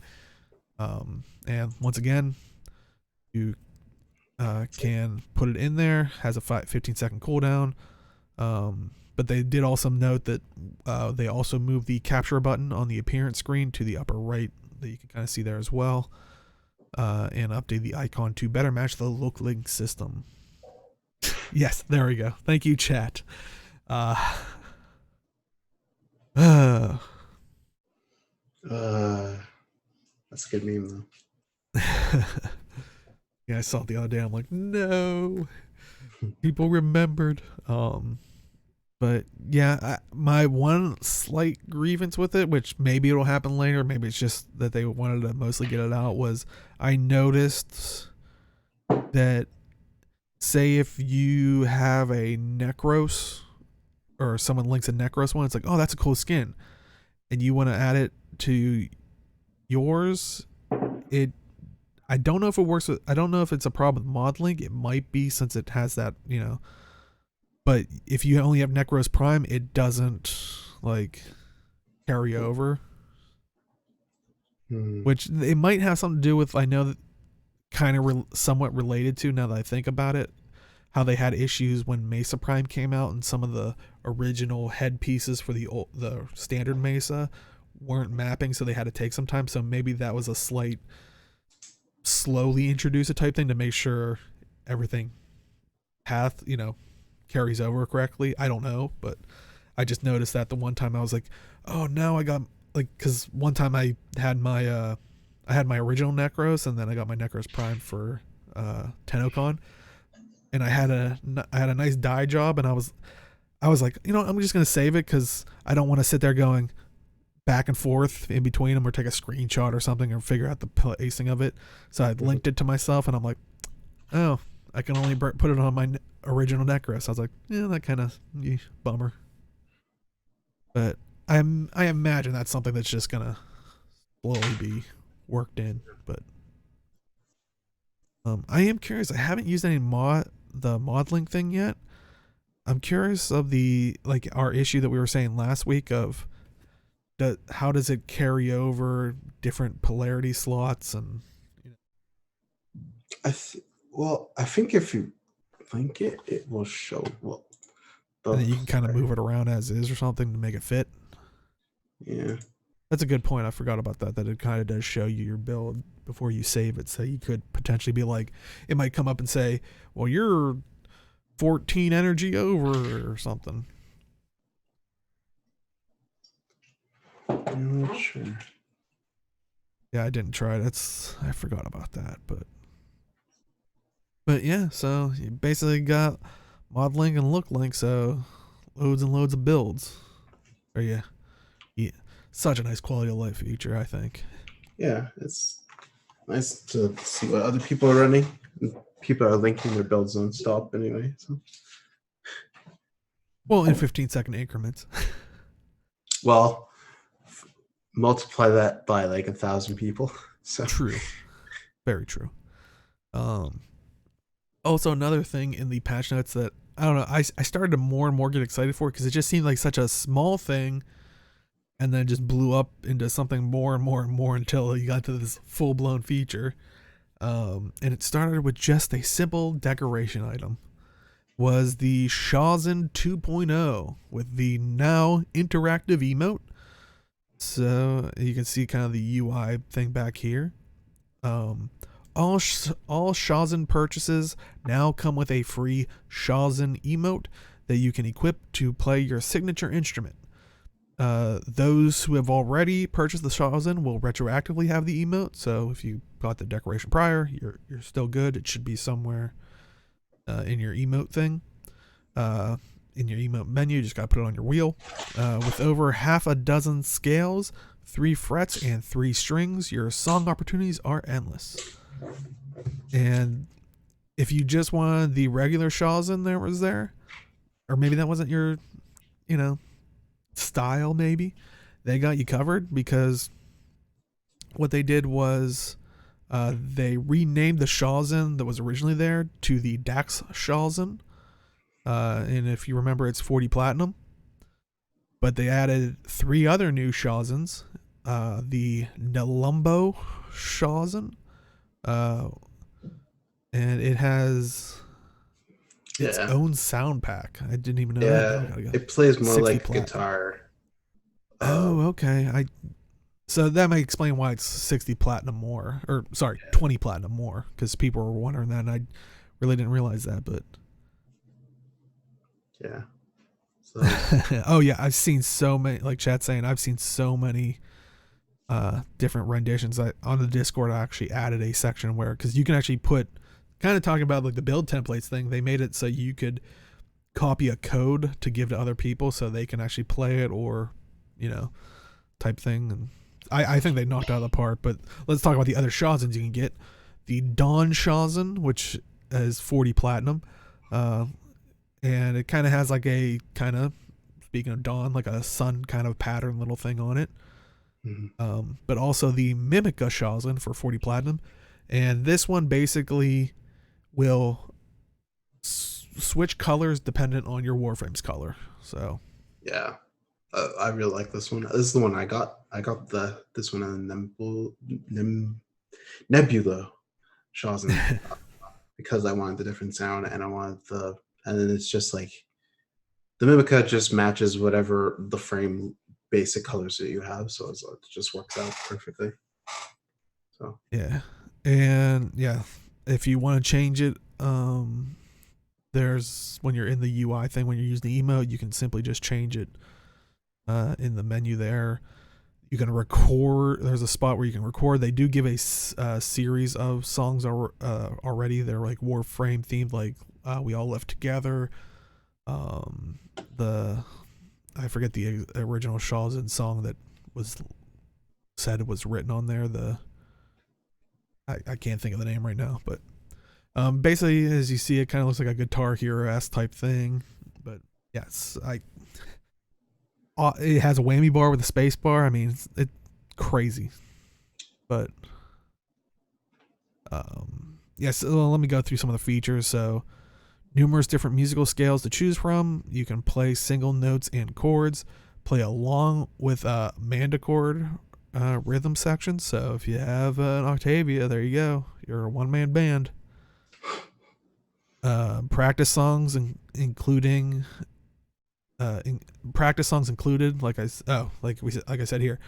[SPEAKER 1] And once again, you can put it in there. Has a 15-second cooldown. But they did also note that they also moved the capture button on the appearance screen to the upper right, that you can kind of see there as well, and update the icon to better match the look link system. Yes, there we go. Thank you, chat.
[SPEAKER 2] That's a good meme, though.
[SPEAKER 1] Yeah, I saw it the other day. I'm like, no, people remembered. But yeah, my one slight grievance with it, which maybe it'll happen later, maybe it's just that they wanted to mostly get it out, was I noticed that, say if you have a Necros, or someone links a Necros one, it's like, oh, that's a cool skin, and you want to add it to yours, I don't know if it works with, I don't know if it's a problem with mod link. It might be, since it has that, but if you only have Necros Prime, it doesn't like carry over, which it might have something to do with, I know that kind of somewhat related to, now that I think about it, how they had issues when Mesa Prime came out and some of the original headpieces for the standard Mesa weren't mapping, so they had to take some time. So maybe that was a slight slowly introduce a type thing to make sure everything carries over correctly. I don't know, but I just noticed that the one time I was like, oh, now I got, like, because one time I had my original Necros, and then I got my Necros Prime for TennoCon, and I had a nice dye job, and I was like, I'm just gonna save it because I don't want to sit there going back and forth in between them, or take a screenshot or something, or figure out the placing of it. So I linked it to myself, and I'm like, oh, I can only put it on my original Necros. I was like, yeah, that kind of bummer. But I imagine that's something that's just gonna slowly be worked in. But I am curious. I haven't used the mod link thing yet. I'm curious of our issue that we were saying last week of how does it carry over different polarity slots, and
[SPEAKER 2] I think if you link it, it will show.
[SPEAKER 1] And then you can kind of move it around as is or something to make it fit.
[SPEAKER 2] Yeah,
[SPEAKER 1] that's a good point. I forgot about that. That it kind of does show you your build before you save it, so you could potentially be like, it might come up and say, well, you're 14 energy over or something.
[SPEAKER 2] I'm not sure.
[SPEAKER 1] Yeah, I didn't try it. I forgot about that, but yeah. So you basically got mod link and look link, so loads and loads of builds. Or yeah, such a nice quality of life feature, I think.
[SPEAKER 2] Yeah, it's nice to see what other people are running. People are linking their builds non-stop anyway. So.
[SPEAKER 1] Well, in 15-second increments.
[SPEAKER 2] Well, multiply that by like 1,000 people. So
[SPEAKER 1] true, very true. Also, another thing in the patch notes that I don't know, I started to more and more get excited for, because it just seemed like such a small thing, and then just blew up into something more and more and more until you got to this full-blown feature. And it started with just a simple decoration item. Was the Shawzin 2.0 with the now interactive emote. So you can see kind of the UI thing back here. All Shawzin purchases now come with a free Shawzin emote that you can equip to play your signature instrument. Those who have already purchased the Shawzin will retroactively have the emote. So if you got the decoration prior, you're still good. It should be somewhere in your emote thing. In your emote menu, you just gotta put it on your wheel. With over half a dozen scales, 3 frets, and 3 strings, your song opportunities are endless. And if you just wanted the regular Shawzin there, or maybe that wasn't your, style, maybe, they got you covered, because what they did was they renamed the Shawzin that was originally there to the Dax Shawzin. And if you remember, it's 40 platinum. But they added 3 other new Shawzins. The Nelumbo Shawzin. And it has its own sound pack. I didn't even know that.
[SPEAKER 2] Yeah, it plays more like platinum. Guitar.
[SPEAKER 1] Oh, okay. So that might explain why it's 60 platinum more. Or, sorry, 20 platinum more. Because people were wondering that, and I really didn't realize that, but...
[SPEAKER 2] Yeah. So.
[SPEAKER 1] Oh yeah, I've seen so many, like chat saying, I've seen so many different renditions. On the Discord, I actually added a section where, because you can actually put, kind of talking about like the build templates thing, they made it so you could copy a code to give to other people so they can actually play it, or type thing. And I think they knocked out of the park. But let's talk about the other Shawzins you can get. The Dawn Shawzin, which is 40 platinum. And it kind of has like a speaking of dawn, like a sun kind of pattern little thing on it.
[SPEAKER 2] Mm-hmm.
[SPEAKER 1] But also the Mimica Shawzin for 40 platinum. And this one basically will switch colors dependent on your Warframe's color. So
[SPEAKER 2] yeah, I really like this one. This is the one I got. I got this one in Nebula Shawzin because I wanted the different sound and I wanted and then it's just like the Mimica just matches whatever the frame basic colors that you have, so it just works out perfectly. So
[SPEAKER 1] yeah, and yeah, if you want to change it, there's when you're in the UI thing, when you're using the emote, you can simply just change it in the menu there. You can record. There's a spot where you can record. They do give a series of songs already. They're like Warframe themed, like "We All Left Together." I forget the original Shawzin song that was was written on there. I can't think of the name right now, but basically, as you see, it kind of looks like a Guitar Hero-esque type thing. But yes, it has a whammy bar with a space bar. I mean, it's crazy. But yes, let me go through some of the features. So, numerous different musical scales to choose from. You can play single notes and chords, play along with a mandachord rhythm section. So if you have an Octavia, there you go. You're a one-man band. Practice songs including practice songs included, like I said here,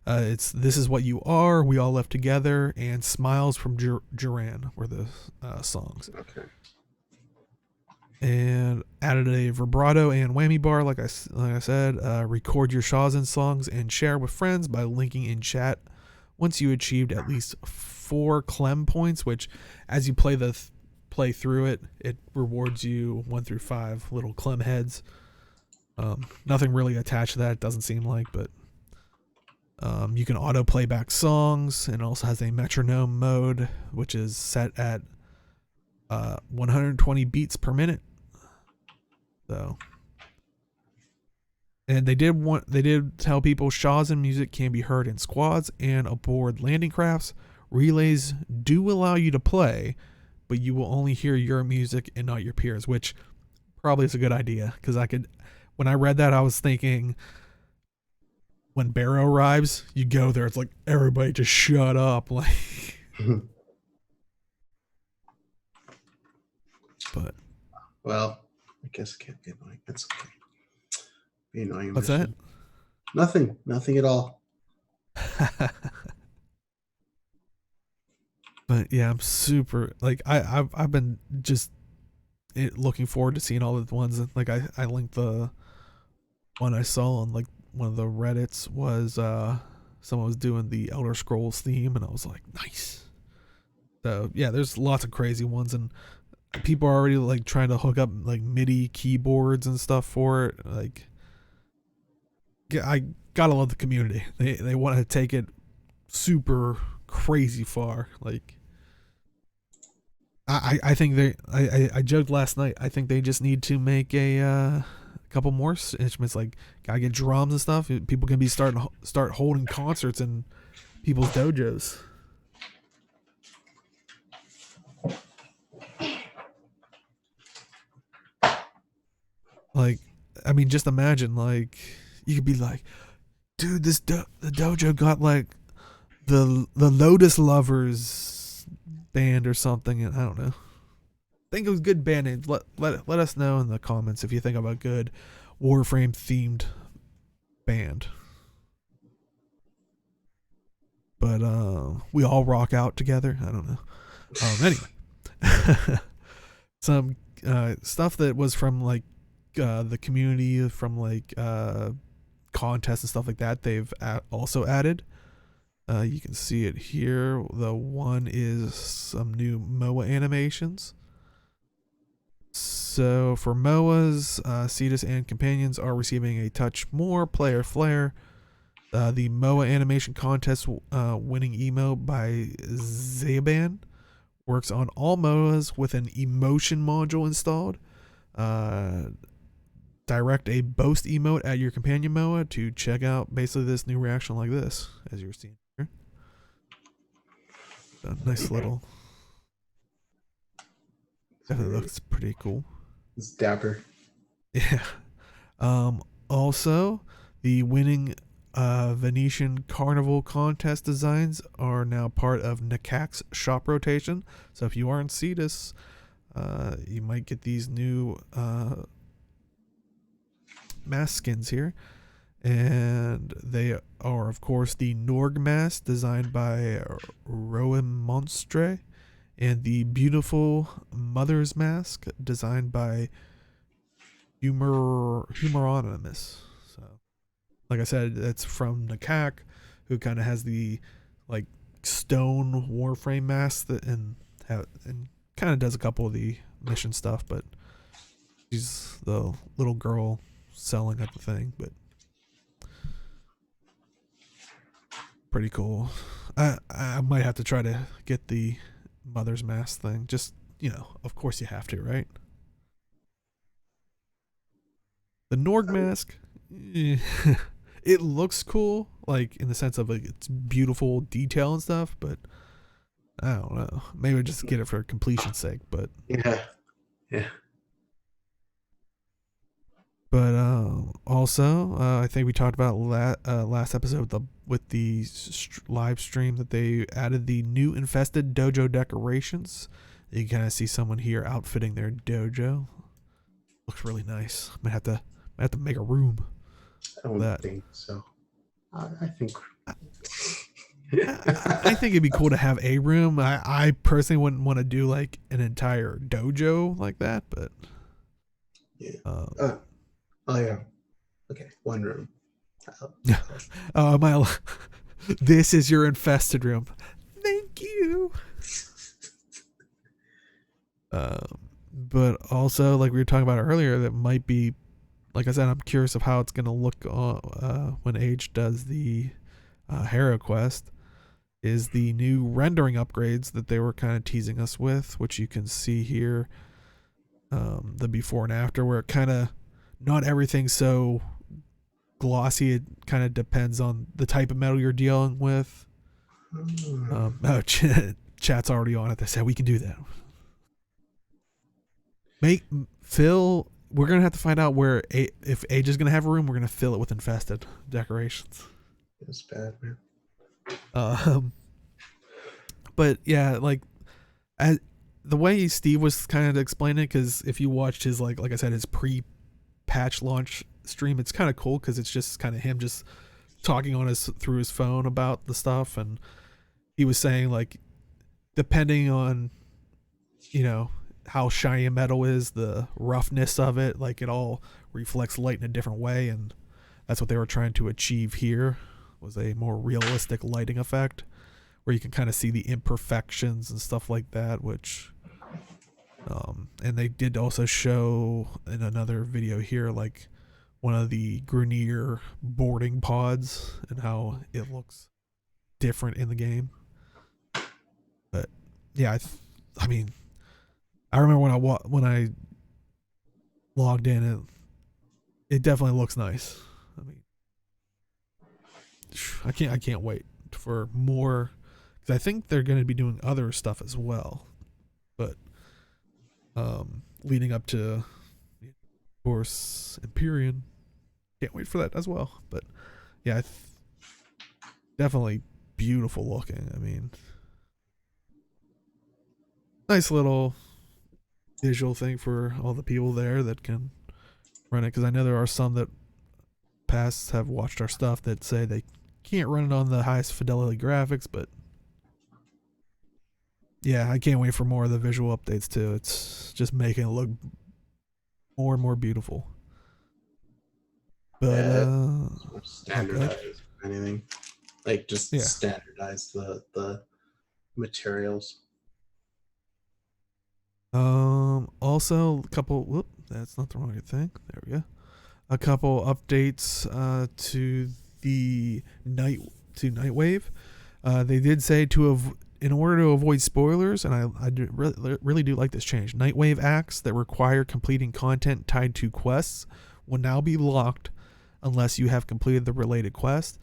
[SPEAKER 1] it's "This Is What You Are," "We All Left Together," and "Smiles" from Duran were the songs.
[SPEAKER 2] Okay.
[SPEAKER 1] And added a vibrato and whammy bar, like I said. Record your Shawzin songs and share with friends by linking in chat. Once you achieved at least 4 clem points, which as you play through it, it rewards you 1 through 5 little clem heads. Nothing really attached to that, it doesn't seem like, but you can auto playback songs, and also has a metronome mode, which is set at 120 beats per minute. So, and they did tell people Shawzin music can be heard in squads and aboard landing crafts. Relays do allow you to play, but you will only hear your music and not your peers, which probably is a good idea, because when I read that, I was thinking when Barrow arrives, you go there, it's like everybody just shut up, like. But
[SPEAKER 2] well, I guess it can't be annoying. That's okay. Be annoying.
[SPEAKER 1] What's that?
[SPEAKER 2] Nothing at all.
[SPEAKER 1] But yeah, I'm super I've been just looking forward to seeing all the ones. Like I linked the one I saw on like one of the Reddits was someone was doing the Elder Scrolls theme, and I was like, nice. So yeah, there's lots of crazy ones, and people are already like trying to hook up like MIDI keyboards and stuff for it. Like, yeah, I gotta love the community. They want to take it super crazy far. Like, I think I joked last night. I think they just need to make a couple more instruments. Like, gotta get drums and stuff. People can start holding concerts in people's dojos. Like, I mean, just imagine, like, you could be like, dude, the dojo got like the Lotus Lovers band or something, and I don't know. Think of good band names. Let us know in the comments if you think of a good Warframe themed band. But we all rock out together. I don't know. Anyway, some stuff that was from like the community, from like contests and stuff like that, they've also added. You can see it here. The one is some new MOA animations. So for MOAs, Cetus and companions are receiving a touch more player flair. The MOA animation contest winning emote by Zaban works on all MOAs with an emotion module installed. Direct a boast emote at your companion MOA to check out basically this new reaction like this, as you're seeing here. A nice little. Definitely looks pretty cool.
[SPEAKER 2] It's dapper.
[SPEAKER 1] Yeah. Also, the winning Venetian Carnival contest designs are now part of Nakak's shop rotation. So if you are in Cetus, you might get these new mask skins here. And they are, of course, the Norg mask designed by Roem Monstre, and the beautiful Mother's mask designed by Humoronymous. So, like I said, it's from Nakak, who kind of has the like stone Warframe mask and kind of does a couple of the mission stuff, but she's the little girl selling at the thing, but pretty cool. I might have to try to get the Mother's mask thing. Just, of course you have to, right? The Norg mask, it looks cool, like in the sense of like it's beautiful detail and stuff, but I don't know. Maybe just get it for completion's sake, but
[SPEAKER 2] yeah.
[SPEAKER 1] But also, I think we talked about last episode with the live stream that they added the new infested dojo decorations. You can kind of see someone here outfitting their dojo. Looks really nice. Might have to make a room.
[SPEAKER 2] I don't think so. I think.
[SPEAKER 1] I think it'd be cool to have a room. I personally wouldn't want to do like an entire dojo like that, but
[SPEAKER 2] yeah. Oh yeah. Okay, one room.
[SPEAKER 1] This is your infested room. Thank you. But also, like we were talking about earlier, that might be, like I said, I'm curious of how it's going to look when Age does the Hero quest. Is the new rendering upgrades that they were kind of teasing us with, which you can see here, the before and after, where it kind of, not everything's so glossy. It kind of depends on the type of metal you're dealing with. Chat's already on it. They said we can do that. Phil, we're gonna have to find out if Age is gonna have a room. We're gonna fill it with infested decorations.
[SPEAKER 2] It's bad, man.
[SPEAKER 1] But yeah, like the way Steve was kind of explaining it, because if you watched his like I said, his pre-patch launch stream, it's kind of cool because it's just kind of him just talking on through his phone about the stuff, and he was saying like, depending on how shiny a metal is, the roughness of it, like it all reflects light in a different way, and that's what they were trying to achieve here, was a more realistic lighting effect where you can kind of see the imperfections and stuff like that, which and they did also show in another video here like one of the Grenier boarding pods and how it looks different in the game. But yeah, I mean, I remember when I logged in, it definitely looks nice. I mean, I can't wait for more, because I think they're going to be doing other stuff as well. But leading up to, of course, Empyrean, can't wait for that as well. But yeah, definitely beautiful looking. I mean, nice little visual thing for all the people there that can run it, because I know there are some that have watched our stuff that say they can't run it on the highest fidelity graphics, but yeah, I can't wait for more of the visual updates too. It's just making it look more and more beautiful. But
[SPEAKER 2] standardize anything, like just standardize the materials.
[SPEAKER 1] Also a couple, that's not the wrong thing. There we go. A couple updates to the Nightwave. They did say in order to avoid spoilers, and I really do like this change, Nightwave acts that require completing content tied to quests will now be locked unless you have completed the related quest.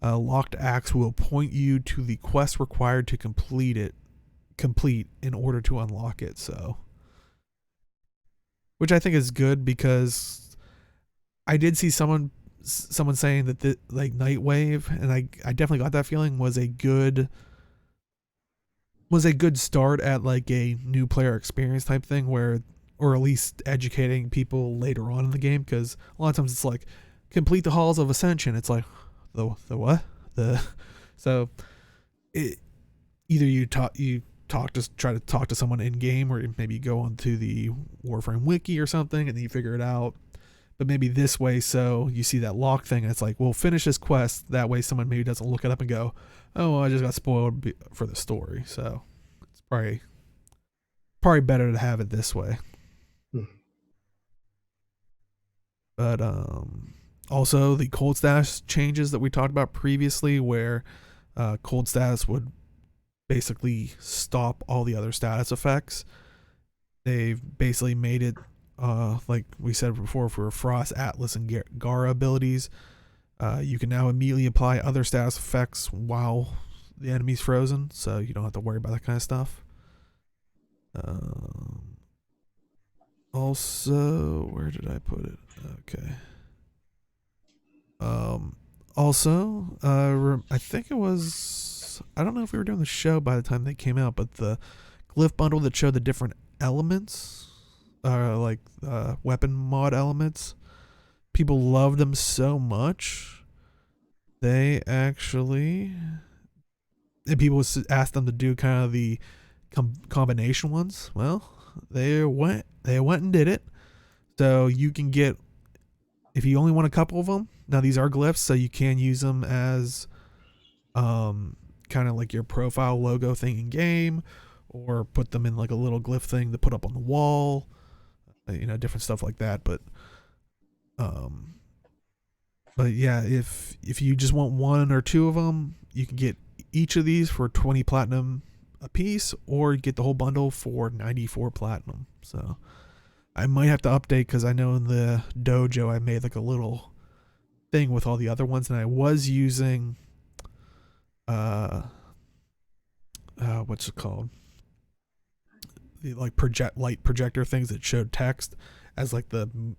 [SPEAKER 1] Locked axe will point you to the quest required to complete in order to unlock it. So, which I think is good, because I did see someone saying that like Nightwave, and I definitely got that feeling, was a good start at like a new player experience type thing, where, or at least educating people later on in the game, because a lot of times it's like complete the halls of ascension. It's like the what, the so it, either you try to talk to someone in game, or maybe you go onto the Warframe wiki or something and then you figure it out. But maybe this way, so you see that lock thing and it's like, well, finish this quest. That way someone maybe doesn't look it up and go, oh, well, I just got spoiled for the story. So it's probably better to have it this way. But also the cold status changes that we talked about previously, where cold status would basically stop all the other status effects. They've basically made it, like we said before, for Frost, Atlas, and Gara abilities, you can now immediately apply other status effects while the enemy's frozen, so you don't have to worry about that kind of stuff. Also, where did I put it? Okay. Also, I think it was, I don't know if we were doing the show by the time they came out, but the glyph bundle that showed the different elements, like weapon mod elements, people loved them so much, they actually, and people asked them to do kind of the combination ones. Well, they went and did it. So you can get, if you only want a couple of them, now these are glyphs, so you can use them as kind of like your profile logo thing in game, or put them in like a little glyph thing to put up on the wall, different stuff like that. But yeah, if you just want one or two of them, you can get each of these for 20 platinum a piece, or get the whole bundle for 94 platinum. So I might have to update, because I know in the dojo I made like a little thing with all the other ones, and I was using what's it called, the like light projector things that showed text as like the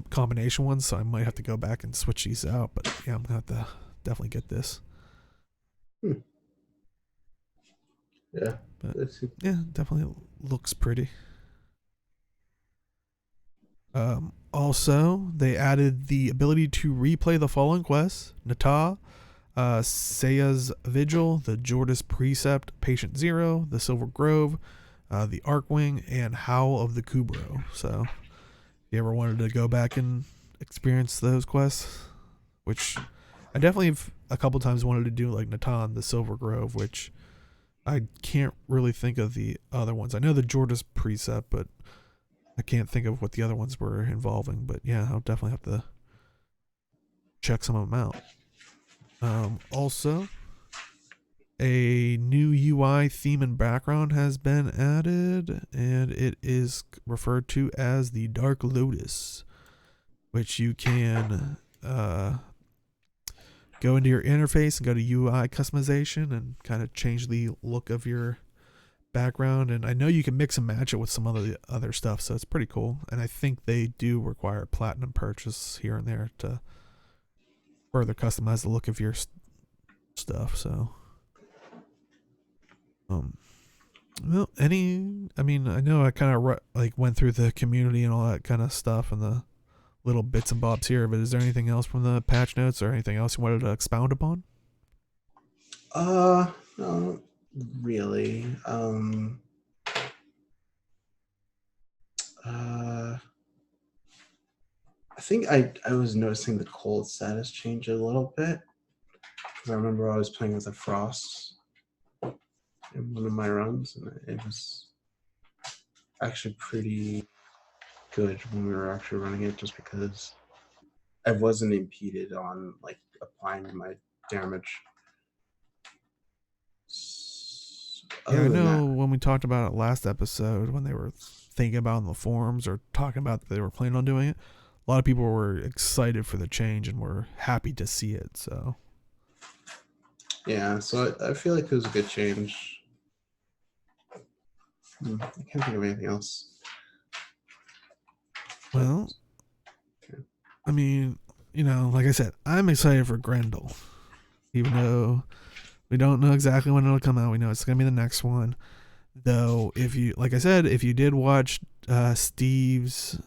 [SPEAKER 1] combination ones. So I might have to go back and switch these out. But yeah, I'm gonna have to definitely get this.
[SPEAKER 2] Yeah,
[SPEAKER 1] but yeah, definitely looks pretty. Also, they added the ability to replay the following quests: Nata, Seiya's Vigil, the Jordis Precept, Patient Zero, the Silver Grove, the Arcwing, and Howl of the Kubro. So, if you ever wanted to go back and experience those quests, which I definitely have a couple times wanted to do, like Natan, the Silver Grove, which I can't really think of the other ones. I know the Jordis Precept, but I can't think of what the other ones were involving. But yeah, I'll definitely have to check some of them out. Also, a new UI theme and background has been added, and it is referred to as the Dark Lotus, which you can go into your interface and go to UI customization and kind of change the look of your background. And I know you can mix and match it with some other stuff, so it's pretty cool. And I think they do require platinum purchase here and there to further customize the look of your stuff. So well, I know I kind of like went through the community and all that kind of stuff and the little bits and bobs here, but is there anything else from the patch notes or anything else you wanted to expound upon?
[SPEAKER 2] No, really. I think I was noticing the cold status change a little bit, because I remember I was playing with a Frost in one of my runs, and it was actually pretty good when we were actually running it, just because I wasn't impeded on like applying my damage.
[SPEAKER 1] Yeah, I know when we talked about it last episode, when they were thinking about it in the forums or talking about that they were planning on doing it, a lot of people were excited for the change and were happy to see it. So
[SPEAKER 2] Yeah, so I feel like it was a good change. I can't think of anything else.
[SPEAKER 1] Well, I mean, like I said, I'm excited for Grendel, even though we don't know exactly when it'll come out. We know it's gonna be the next one. Though, if you, like I said, if you did watch Steve's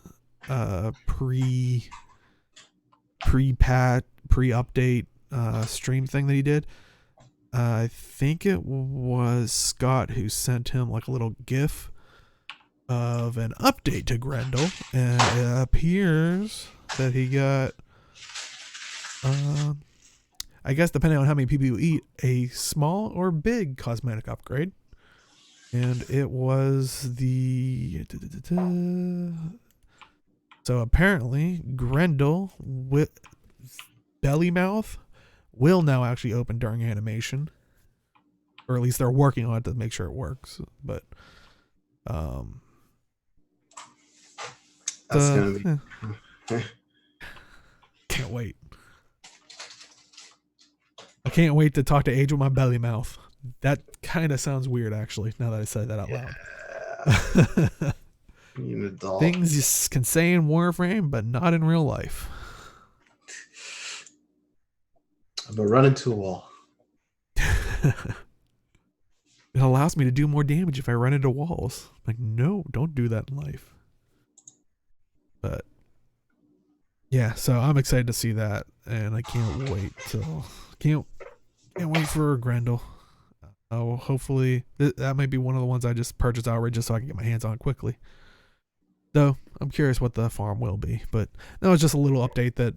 [SPEAKER 1] pre update stream thing that he did, I think it was Scott who sent him like a little GIF of an update to Grendel, and it appears that he got, I guess depending on how many people you eat, a small or big cosmetic upgrade. And it was the... So apparently, Grendel with belly mouth will now actually open during animation. Or at least they're working on it to make sure it works. But,
[SPEAKER 2] that's gonna be...
[SPEAKER 1] Can't wait. I can't wait to talk to Age with my belly mouth. That kind of sounds weird, actually, now that I said that out loud.
[SPEAKER 2] You're an adult.
[SPEAKER 1] Things you can say in Warframe, but not in real life.
[SPEAKER 2] I'm gonna run into a wall.
[SPEAKER 1] It allows me to do more damage if I run into walls. Like, no, don't do that in life. But yeah, so I'm excited to see that, and I can't wait till can't wait for Grendel. Oh, hopefully that might be one of the ones I just purchased outright just so I can get my hands on quickly. Though I'm curious what the farm will be, but that was just a little update that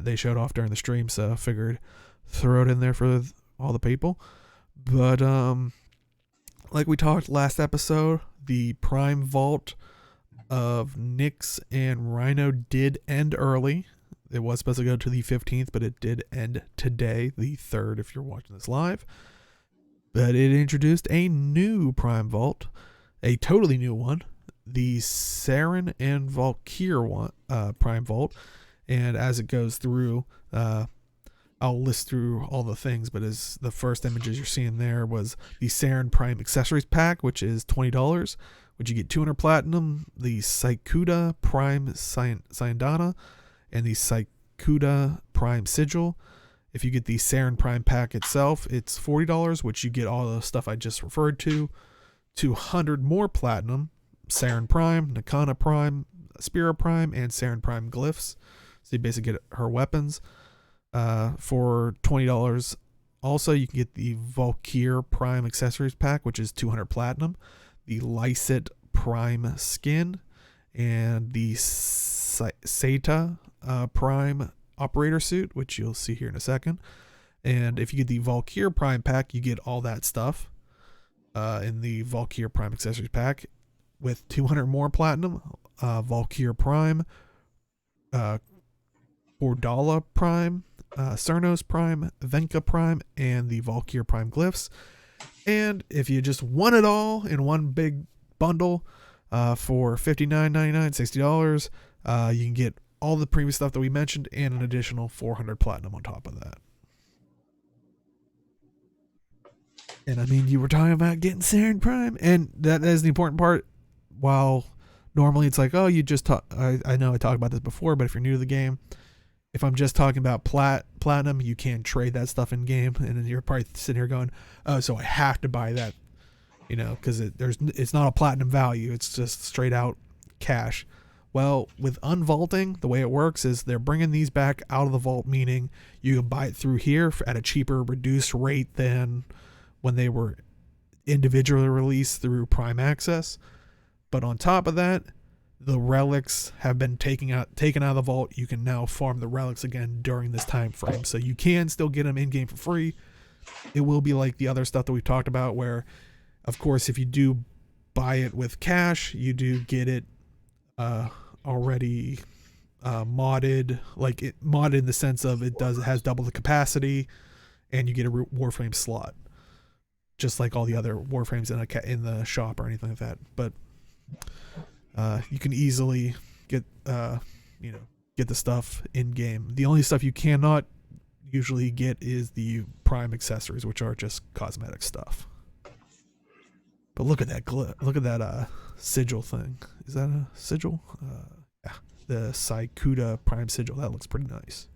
[SPEAKER 1] they showed off during the stream, so I figured throw it in there for all the people. But like we talked last episode, the Prime Vault of Nyx and Rhino did end early. It was supposed to go to the 15th, but it did end today, the 3rd, if you're watching this live. But it introduced a new Prime Vault, a totally new one, the Saren and Valkyr one, Prime Vault. And as it goes through, I'll list through all the things, but as the first images you're seeing there was the Saren Prime Accessories Pack, which is $20, which you get 200 Platinum, the Sykuda Prime Syandana, and the Sykuda Prime Sigil. If you get the Saren Prime Pack itself, it's $40, which you get all the stuff I just referred to. 200 more Platinum, Saren Prime, Nakana Prime, Spira Prime, and Saren Prime Glyphs. So you basically get her weapons for $20. Also, you can get the Valkyr Prime Accessories Pack, which is 200 Platinum, the Lycet Prime Skin, and the Seta Prime Operator Suit, which you'll see here in a second. And if you get the Valkyr Prime Pack, you get all that stuff in the Valkyr Prime Accessories Pack with 200 more Platinum, Valkyr Prime, Bordala Prime, Cernos Prime, Venka Prime, and the Valkyr Prime Glyphs. And if you just want it all in one big bundle for $59.99, $60, you can get all the previous stuff that we mentioned and an additional 400 Platinum on top of that. And I mean, you were talking about getting Saren Prime, and that is the important part. While normally it's like, oh, you just talk. I know I talked about this before, but if you're new to the game, if I'm just talking about Platinum, you can't trade that stuff in game, and then you're probably sitting here going, oh, so I have to buy that, because it's not a Platinum value. It's just straight out cash. Well, with unvaulting, the way it works is they're bringing these back out of the vault, meaning you can buy it through here at a cheaper, reduced rate than when they were individually released through Prime Access. But on top of that, the relics have been taken out of the vault. You can now farm the relics again during this time frame. So you can still get them in-game for free. It will be like the other stuff that we've talked about where, of course, if you do buy it with cash, you do get it already modded, modded in the sense of it has double the capacity, and you get a Warframe slot, just like all the other Warframes in the shop or anything like that. But you can easily get the stuff in game. The only stuff you cannot usually get is the Prime accessories, which are just cosmetic stuff. But look at that look at that sigil thing. Is that a sigil? Yeah, the Saikuda Prime sigil. That looks pretty nice.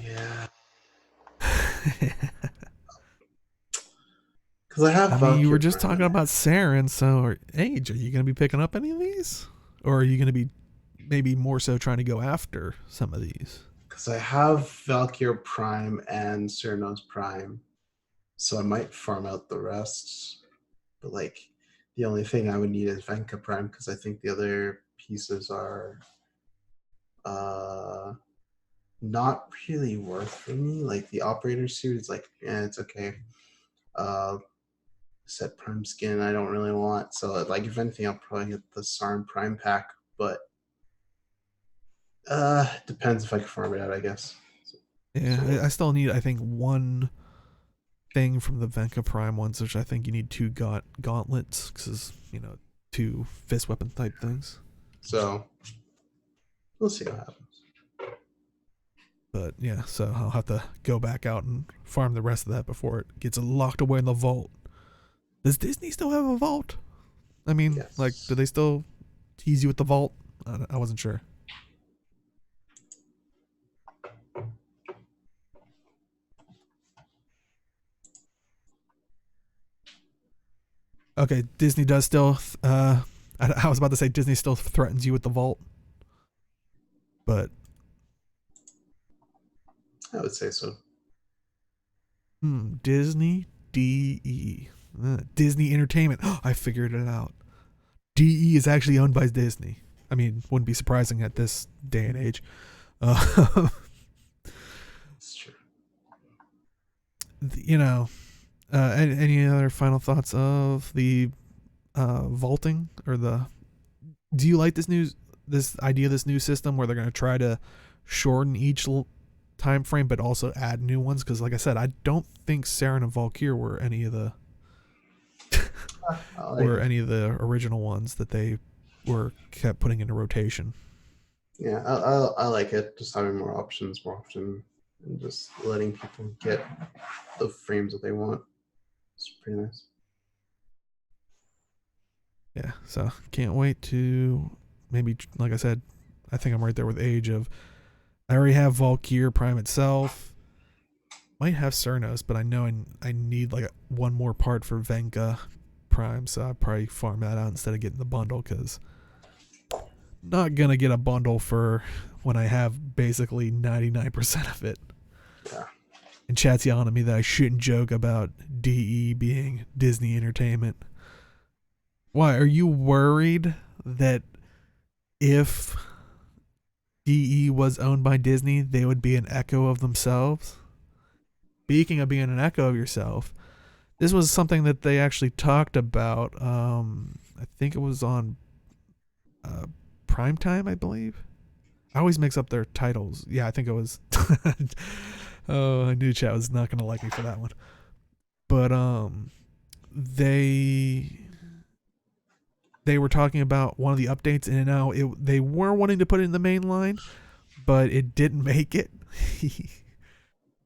[SPEAKER 2] Yeah. Because I have.
[SPEAKER 1] I mean, you were just talking about Saren, so Age, are you going to be picking up any of these, or are you going to be maybe more so trying to go after some of these?
[SPEAKER 2] Because I have Valkyr Prime and Cyrano's Prime, so I might farm out the rest. But like, the only thing I would need is Venka Prime because I think the other pieces are not really worth for me. Like the operator suit is like, yeah, it's okay. Set Prime skin I don't really want. So like, if anything, I'll probably get the Sarn Prime pack. But depends if I can farm it out, I guess.
[SPEAKER 1] Yeah,
[SPEAKER 2] So,
[SPEAKER 1] I still need, I think, one thing from the Venka Prime ones, which I think you need two gauntlets, because, you know, two fist weapon type things.
[SPEAKER 2] so we'll see what happens.
[SPEAKER 1] But yeah, so I'll have to go back out and farm the rest of that before it gets locked away in the vault. Does Disney still have a vault? I mean,
[SPEAKER 2] Yes.
[SPEAKER 1] like, do they still tease you with the vault? I wasn't sure. Okay, Disney does still. I was about to say Disney still threatens you with the vault, but
[SPEAKER 2] I would say so.
[SPEAKER 1] Disney DE, Disney Entertainment. I figured it out. DE is actually owned by Disney. I mean, wouldn't be surprising at this day and age.
[SPEAKER 2] It's true.
[SPEAKER 1] You know, any other final thoughts of the vaulting or the? Do you like this idea of this new system where they're going to try to shorten each time frame, but also add new ones? Because, like I said, I don't think Saren and Valkyr were any of the any of the original ones that they were kept putting into rotation.
[SPEAKER 2] Yeah, I like it. Just having more options more often, and just letting people get the frames that they want. It's pretty nice.
[SPEAKER 1] Yeah, so can't wait to maybe, like I said, I think I'm right there with Age of. I already have Valkyr Prime itself. Might have Cernos, but I know I need like one more part for Venka Prime, so I'll probably farm that out instead of getting the bundle, because not gonna get a bundle for when I have basically 99% of it.
[SPEAKER 2] Yeah.
[SPEAKER 1] And chat's yelling at me that I shouldn't joke about DE being Disney Entertainment. Why, are you worried that if DE was owned by Disney, they would be an echo of themselves? Speaking of being an echo of yourself, this was something that they actually talked about. I think it was on Primetime, I believe. I always mix up their titles. Yeah, I think it was. Oh, I knew chat was not going to like me for that one. But they were talking about one of the updates, and now they were wanting to put it in the main line, but it didn't make it.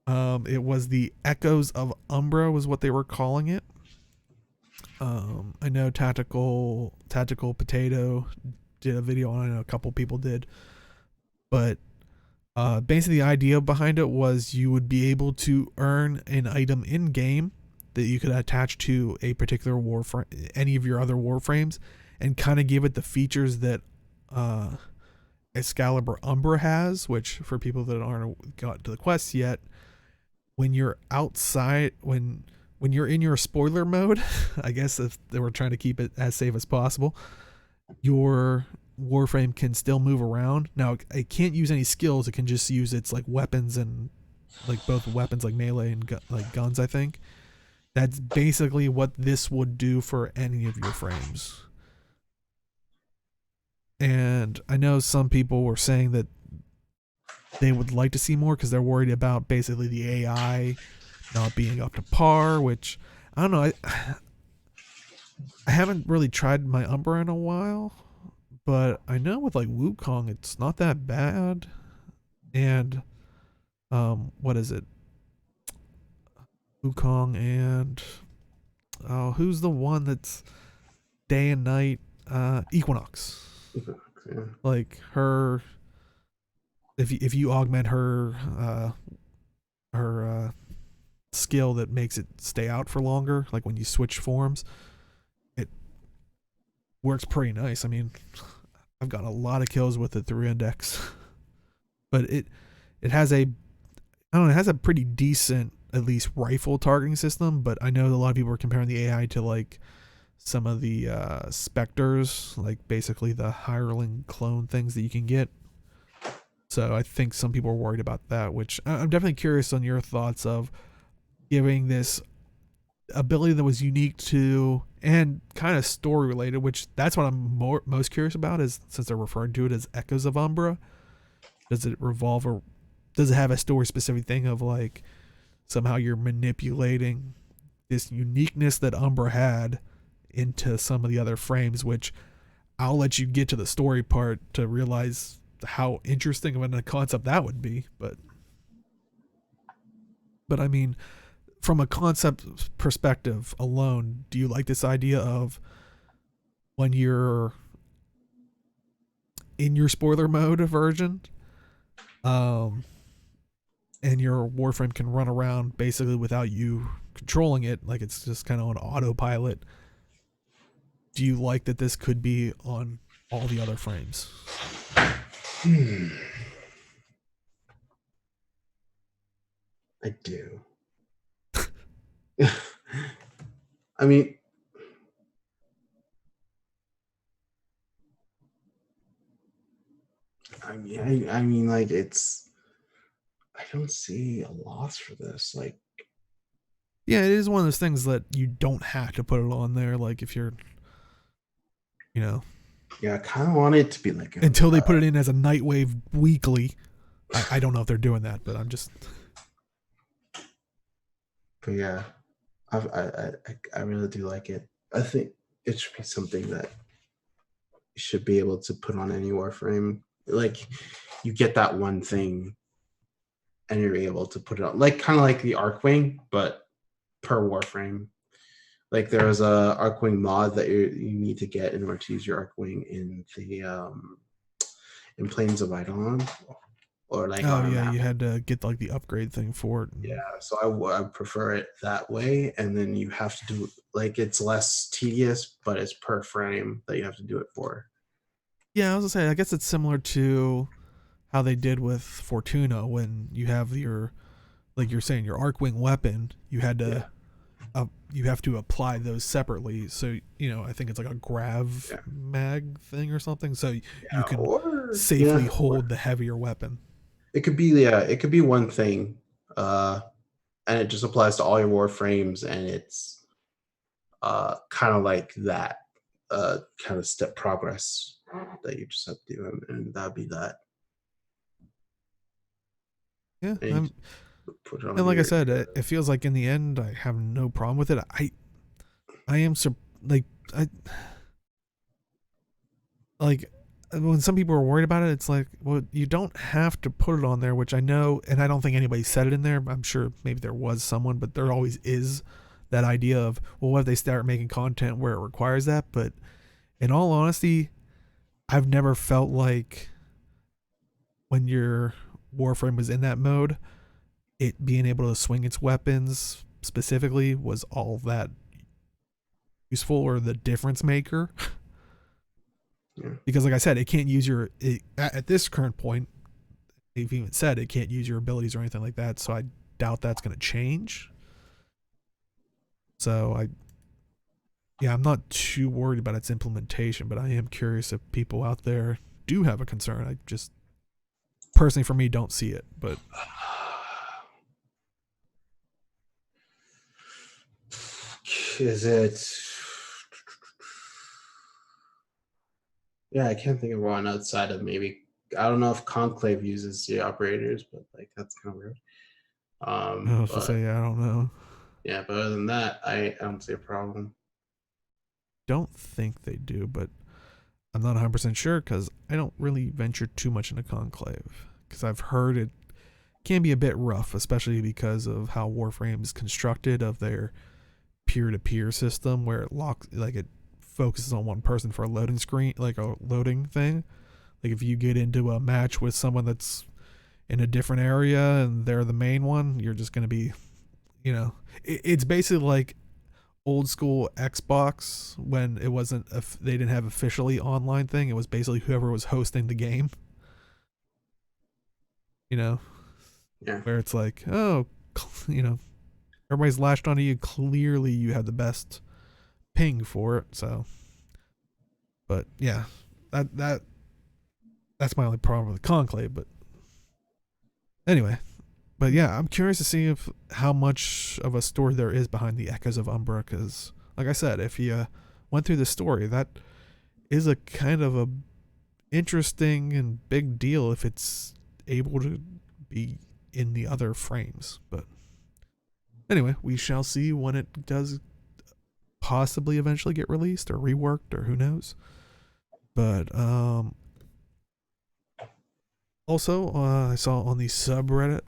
[SPEAKER 1] It was the Echoes of Umbra was what they were calling it. I know Tactical Potato did a video on it. I know a couple people did, but basically the idea behind it was you would be able to earn an item in game that you could attach to a particular warframe, any of your other warframes, and kind of give it the features that Excalibur Umbra has. Which, for people that aren't got to the quests yet, when you're outside, when you're in your spoiler mode, I guess if they were trying to keep it as safe as possible, your warframe can still move around. Now it can't use any skills. It can just use its like weapons, and like both weapons, like melee and like guns. I think that's basically what this would do for any of your frames. And I know some people were saying that they would like to see more because they're worried about basically the AI not being up to par, which I don't know. I haven't really tried my Umbra in a while, but I know with like Wukong, it's not that bad. and what is it? Wukong and who's the one that's day and night? Equinox.
[SPEAKER 2] Yeah.
[SPEAKER 1] Like her, if you augment her her skill that makes it stay out for longer, like when you switch forms, it works pretty nice. I mean, I've got a lot of kills with it through index, but it has a, I don't know, it has a pretty decent at least rifle targeting system. But I know a lot of people are comparing the AI to like some of the specters, like basically the hireling clone things that you can get. So I think some people are worried about that, which I'm definitely curious on your thoughts of giving this ability that was unique to and kind of story related, which that's what I'm most curious about, is since they're referring to it as Echoes of Umbra, does it revolve, or does it have a story specific thing of like somehow you're manipulating this uniqueness that Umbra had into some of the other frames, which I'll let you get to the story part to realize how interesting of a concept that would be. But I mean, from a concept perspective alone, do you like this idea of when you're in your spoiler mode version, um, and your Warframe can run around basically without you controlling it, like it's just kind of on autopilot? Do you like that this could be on all the other frames?
[SPEAKER 2] I do. I mean, I mean, like it's. I don't see a loss for this. Like,
[SPEAKER 1] Yeah, it is one of those things that you don't have to put it on there. Like if you're, you know,
[SPEAKER 2] yeah, I kind of want it to be like
[SPEAKER 1] until they put it in as a Nightwave weekly. I don't know if they're doing that, but I'm just.
[SPEAKER 2] But yeah, I really do like it. I think it should be something that you should be able to put on any Warframe. Like, you get that one thing, and you're able to put it on, like kind of like the Arcwing, but per Warframe. Like there was a Arcwing mod that you need to get in order to use your Arcwing in the in Plains of Eidolon, or like
[SPEAKER 1] Oh
[SPEAKER 2] on a
[SPEAKER 1] yeah,
[SPEAKER 2] map.
[SPEAKER 1] you had to get like the upgrade thing for it.
[SPEAKER 2] Yeah, so I prefer it that way, and then you have to do, like, it's less tedious, but it's per frame that you have to do it for.
[SPEAKER 1] Yeah, I was gonna say, I guess it's similar to how they did with Fortuna when you have your, like you're saying, your Arcwing weapon. You had
[SPEAKER 2] Yeah,
[SPEAKER 1] to you have to apply those separately. So I think it's like a grav
[SPEAKER 2] yeah,
[SPEAKER 1] mag thing or something. So you
[SPEAKER 2] yeah,
[SPEAKER 1] can
[SPEAKER 2] or
[SPEAKER 1] safely
[SPEAKER 2] yeah,
[SPEAKER 1] hold the heavier weapon.
[SPEAKER 2] it could be one thing, uh, and it just applies to all your war frames, and it's kind of like that, kind of step progress that you just have to do, and that'd be that.
[SPEAKER 1] Yeah,
[SPEAKER 2] And you can put it
[SPEAKER 1] and
[SPEAKER 2] on
[SPEAKER 1] like I
[SPEAKER 2] your.
[SPEAKER 1] said, it feels like in the end I have no problem with it. I am like I like when some people are worried about it, it's like, well, you don't have to put it on there, which I know, and I don't think anybody said it in there. I'm sure maybe there was someone, but there always is that idea of, well, what if they start making content where it requires that? But in all honesty, I've never felt like when your Warframe was in that mode, it being able to swing its weapons specifically was all that useful or the difference maker.
[SPEAKER 2] Yeah.
[SPEAKER 1] Because like I said, it can't use at this current point, they've even said it can't use your abilities or anything like that, so I doubt that's going to change. So I'm not too worried about its implementation, but I am curious if people out there do have a concern. I just personally, for me, don't see it. But
[SPEAKER 2] Is it? Yeah, I can't think of one outside of maybe. I don't know if Conclave uses the operators, but like that's kind of weird.
[SPEAKER 1] I was to
[SPEAKER 2] But
[SPEAKER 1] say I don't know.
[SPEAKER 2] yeah, but other than that, I don't see a problem.
[SPEAKER 1] Don't think they do, but I'm not 100% sure because I don't really venture too much into Conclave. because I've heard it can be a bit rough, especially because of how Warframe is constructed of their peer-to-peer system, where it focuses on one person for a loading screen, like a loading thing. Like if you get into a match with someone that's in a different area and they're the main one, you're just going to be, it's basically like old school Xbox when it wasn't, they didn't have officially online thing. It was basically whoever was hosting the game,
[SPEAKER 2] Yeah.
[SPEAKER 1] where it's like, oh, everybody's latched onto you. Clearly you have the best ping for it. So, but yeah, that's my only problem with Conclave. But anyway, but yeah, I'm curious to see how much of a story there is behind the Echoes of Umbra, because like I said, if you went through the story, that is a kind of a interesting and big deal if it's able to be in the other frames. But anyway, we shall see when it does possibly eventually get released or reworked, or who knows. But also I saw on the subreddit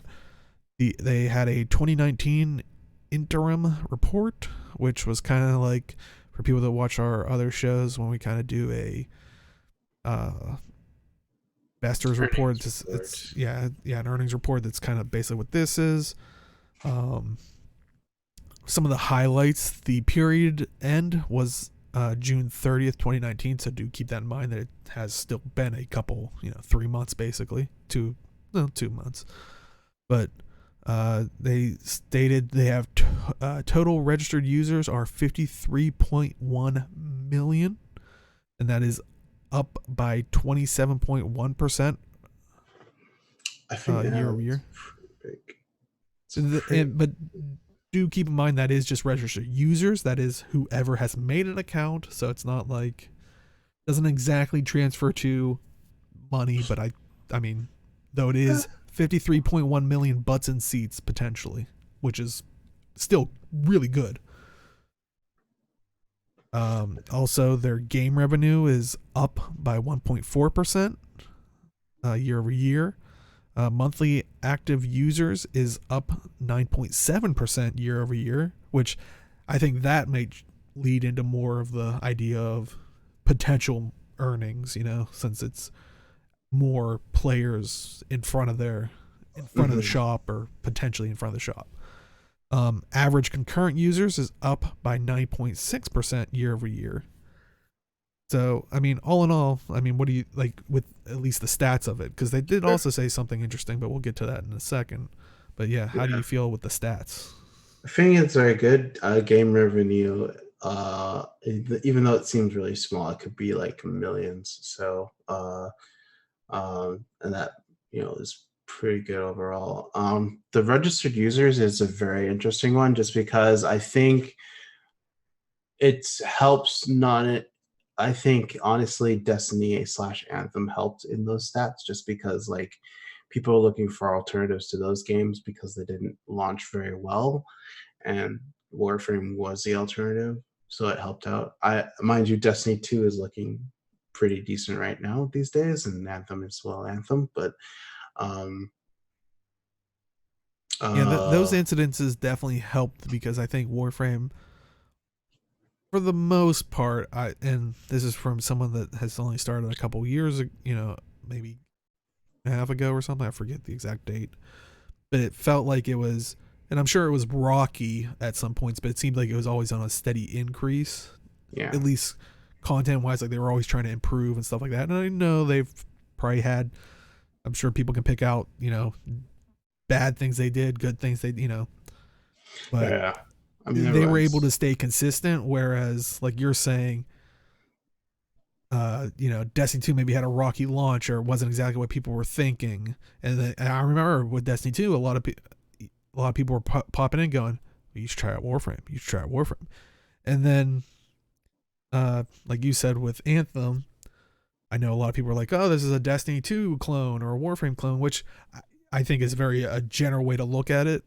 [SPEAKER 1] they had a 2019 interim report, which was kind of like for people that watch our other shows when we kind of do a investors report. It's an earnings report. That's kind of basically what this is. Some of the highlights: the period end was June 30th, 2019. So do keep that in mind that it has still been a couple, 3 months basically, 2 months. But they stated they have total registered users are 53.1 million, and that is up by 27.1%.
[SPEAKER 2] I think
[SPEAKER 1] year over year.
[SPEAKER 2] Big.
[SPEAKER 1] But do keep in mind that is just registered users. That is whoever has made an account. So it's not like, doesn't exactly transfer to money, but I mean, though it is 53.1 million butts and seats potentially, which is still really good. Also, their game revenue is up by 1.4% year over year. Monthly active users is up 9.7% year over year, which I think that may lead into more of the idea of potential earnings, since it's more players in front of the shop, or potentially in front of the shop. Average concurrent users is up by 9.6% year over year. So, I mean, all in all, what do you like with at least the stats of it? Because they did also say something interesting, but we'll get to that in a second. But yeah, how do you feel with the stats?
[SPEAKER 2] I think it's very good. Game revenue, even though it seems really small, it could be like millions. So, and that, is pretty good overall. The registered users is a very interesting one, just because I think it helps I think honestly Destiny / Anthem helped in those stats, just because like people are looking for alternatives to those games because they didn't launch very well, and Warframe was the alternative, so it helped out. Mind you, Destiny 2 is looking pretty decent right now these days, and Anthem is Anthem, but
[SPEAKER 1] those incidences definitely helped, because I think Warframe, for the most part, and this is from someone that has only started a couple years, maybe a half ago or something. I forget the exact date, but it felt like it was, and I'm sure it was rocky at some points, but it seemed like it was always on a steady increase.
[SPEAKER 2] Yeah.
[SPEAKER 1] At least content wise, like they were always trying to improve and stuff like that. And I know they've probably had, I'm sure people can pick out, bad things they did, good things they, but
[SPEAKER 2] yeah.
[SPEAKER 1] they were able to stay consistent. Whereas, like you're saying, Destiny 2 maybe had a rocky launch, or it wasn't exactly what people were thinking. And I remember with Destiny 2, a lot of people were popping in going, you should try out Warframe. You should try out Warframe. And then, like you said with Anthem, I know a lot of people are like, oh, this is a Destiny 2 clone or a Warframe clone, which I think is a general way to look at it.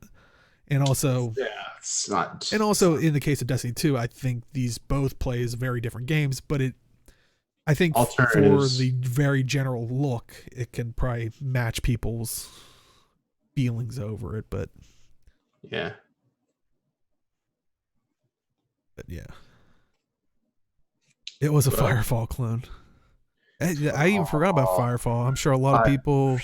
[SPEAKER 1] And also,
[SPEAKER 2] it's not.
[SPEAKER 1] And also, in the case of Destiny 2, I think these both play as very different games, but I think for
[SPEAKER 2] alternatives.
[SPEAKER 1] the very general look, it can probably match people's feelings over it, but
[SPEAKER 2] Yeah.
[SPEAKER 1] yeah, it was a
[SPEAKER 2] Well,
[SPEAKER 1] Firefall clone. I even forgot about
[SPEAKER 2] oh,
[SPEAKER 1] Firefall. I'm sure a lot of
[SPEAKER 2] I,
[SPEAKER 1] people.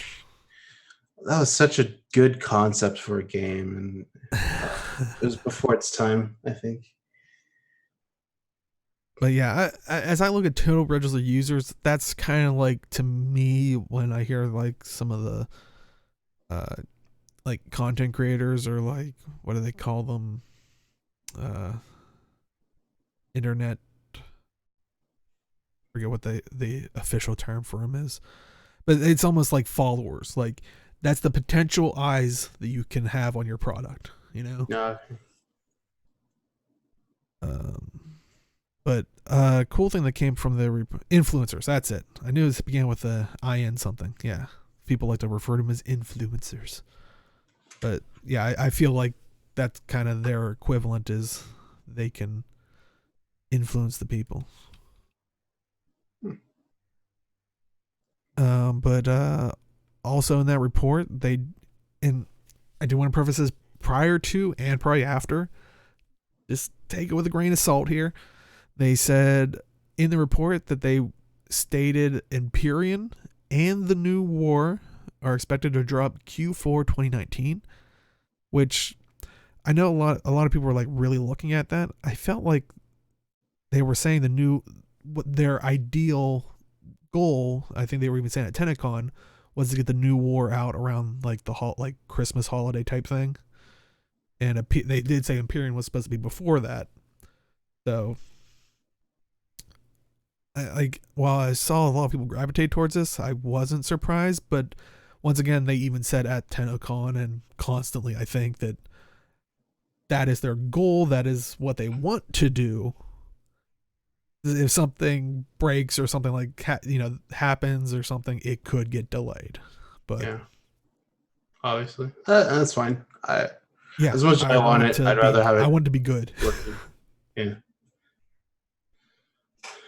[SPEAKER 2] that was such a good concept for a game, and it was before its time, I think.
[SPEAKER 1] But yeah, as I look at total registered users, that's kind of like to me when I hear like some of the uh like content creators or like what do they call them, uh internet, forget what the official term for them is, but it's almost like followers. Like that's the potential eyes that you can have on your product, you know.
[SPEAKER 2] No,
[SPEAKER 1] Um, but cool thing that came from the influencers. That's it. I knew this began with a in something. Yeah, people like to refer to them as influencers. But yeah, I feel like that's kind of their equivalent is they can influence the people. But also in that report, and I do want to preface this prior to and probably after. Just take it with a grain of salt here. They said in the report that they stated Empyrean and the New War are expected to drop Q4 2019, which I know a lot of people were like really looking at that. I felt like they were saying what their ideal goal, I think they were even saying at TennoCon, was to get the New War out around like like Christmas holiday type thing. And they did say Empyrean was supposed to be before that. So like while I saw a lot of people gravitate towards this, I wasn't surprised. But once again, they even said at TennoCon and constantly, I think that is their goal. That is what they want to do. If something breaks or something like happens or something, it could get delayed. But
[SPEAKER 2] yeah, obviously, that's fine.
[SPEAKER 1] yeah,
[SPEAKER 2] As much as I want it, I'd rather have
[SPEAKER 1] I
[SPEAKER 2] it
[SPEAKER 1] want it to be good.
[SPEAKER 2] working. Yeah.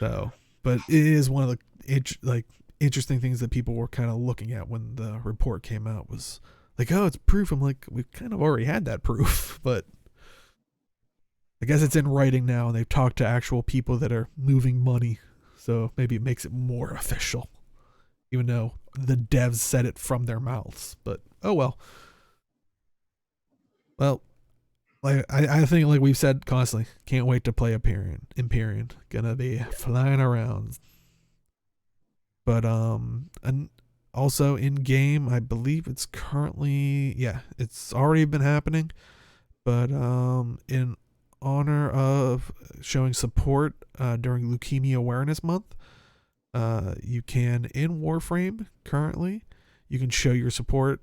[SPEAKER 1] So, but it is one of the interesting things that people were kind of looking at when the report came out was like, oh, it's proof. I'm like, we've kind of already had that proof, but I guess it's in writing now, and they've talked to actual people that are moving money, so maybe it makes it more official, even though the devs said it from their mouths. But oh well. Well, like I think like we've said constantly, can't wait to play Empyrean. Gonna be flying around. But and also in game, I believe it's currently it's already been happening. But in honor of showing support during Leukemia Awareness Month, you can in Warframe currently you can show your support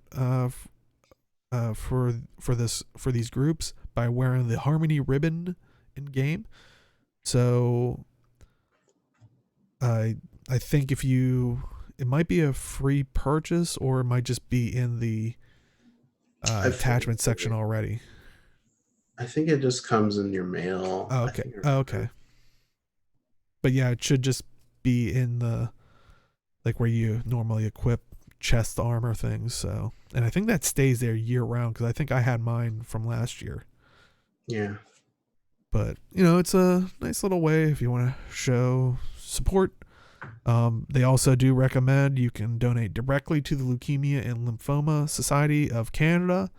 [SPEAKER 1] for these groups by wearing the Harmony ribbon in game. So I think it might be a free purchase or it might just be in the attachment section already.
[SPEAKER 2] I think it just comes in your mail.
[SPEAKER 1] Oh,
[SPEAKER 2] I
[SPEAKER 1] okay.
[SPEAKER 2] think.
[SPEAKER 1] Oh, okay. But yeah, it should just be in the like where you normally equip chest armor things. So, and I think that stays there year round because I think I had mine from last year.
[SPEAKER 2] Yeah.
[SPEAKER 1] But it's a nice little way if you want to show support. They also do recommend you can donate directly to the Leukemia and Lymphoma Society of Canada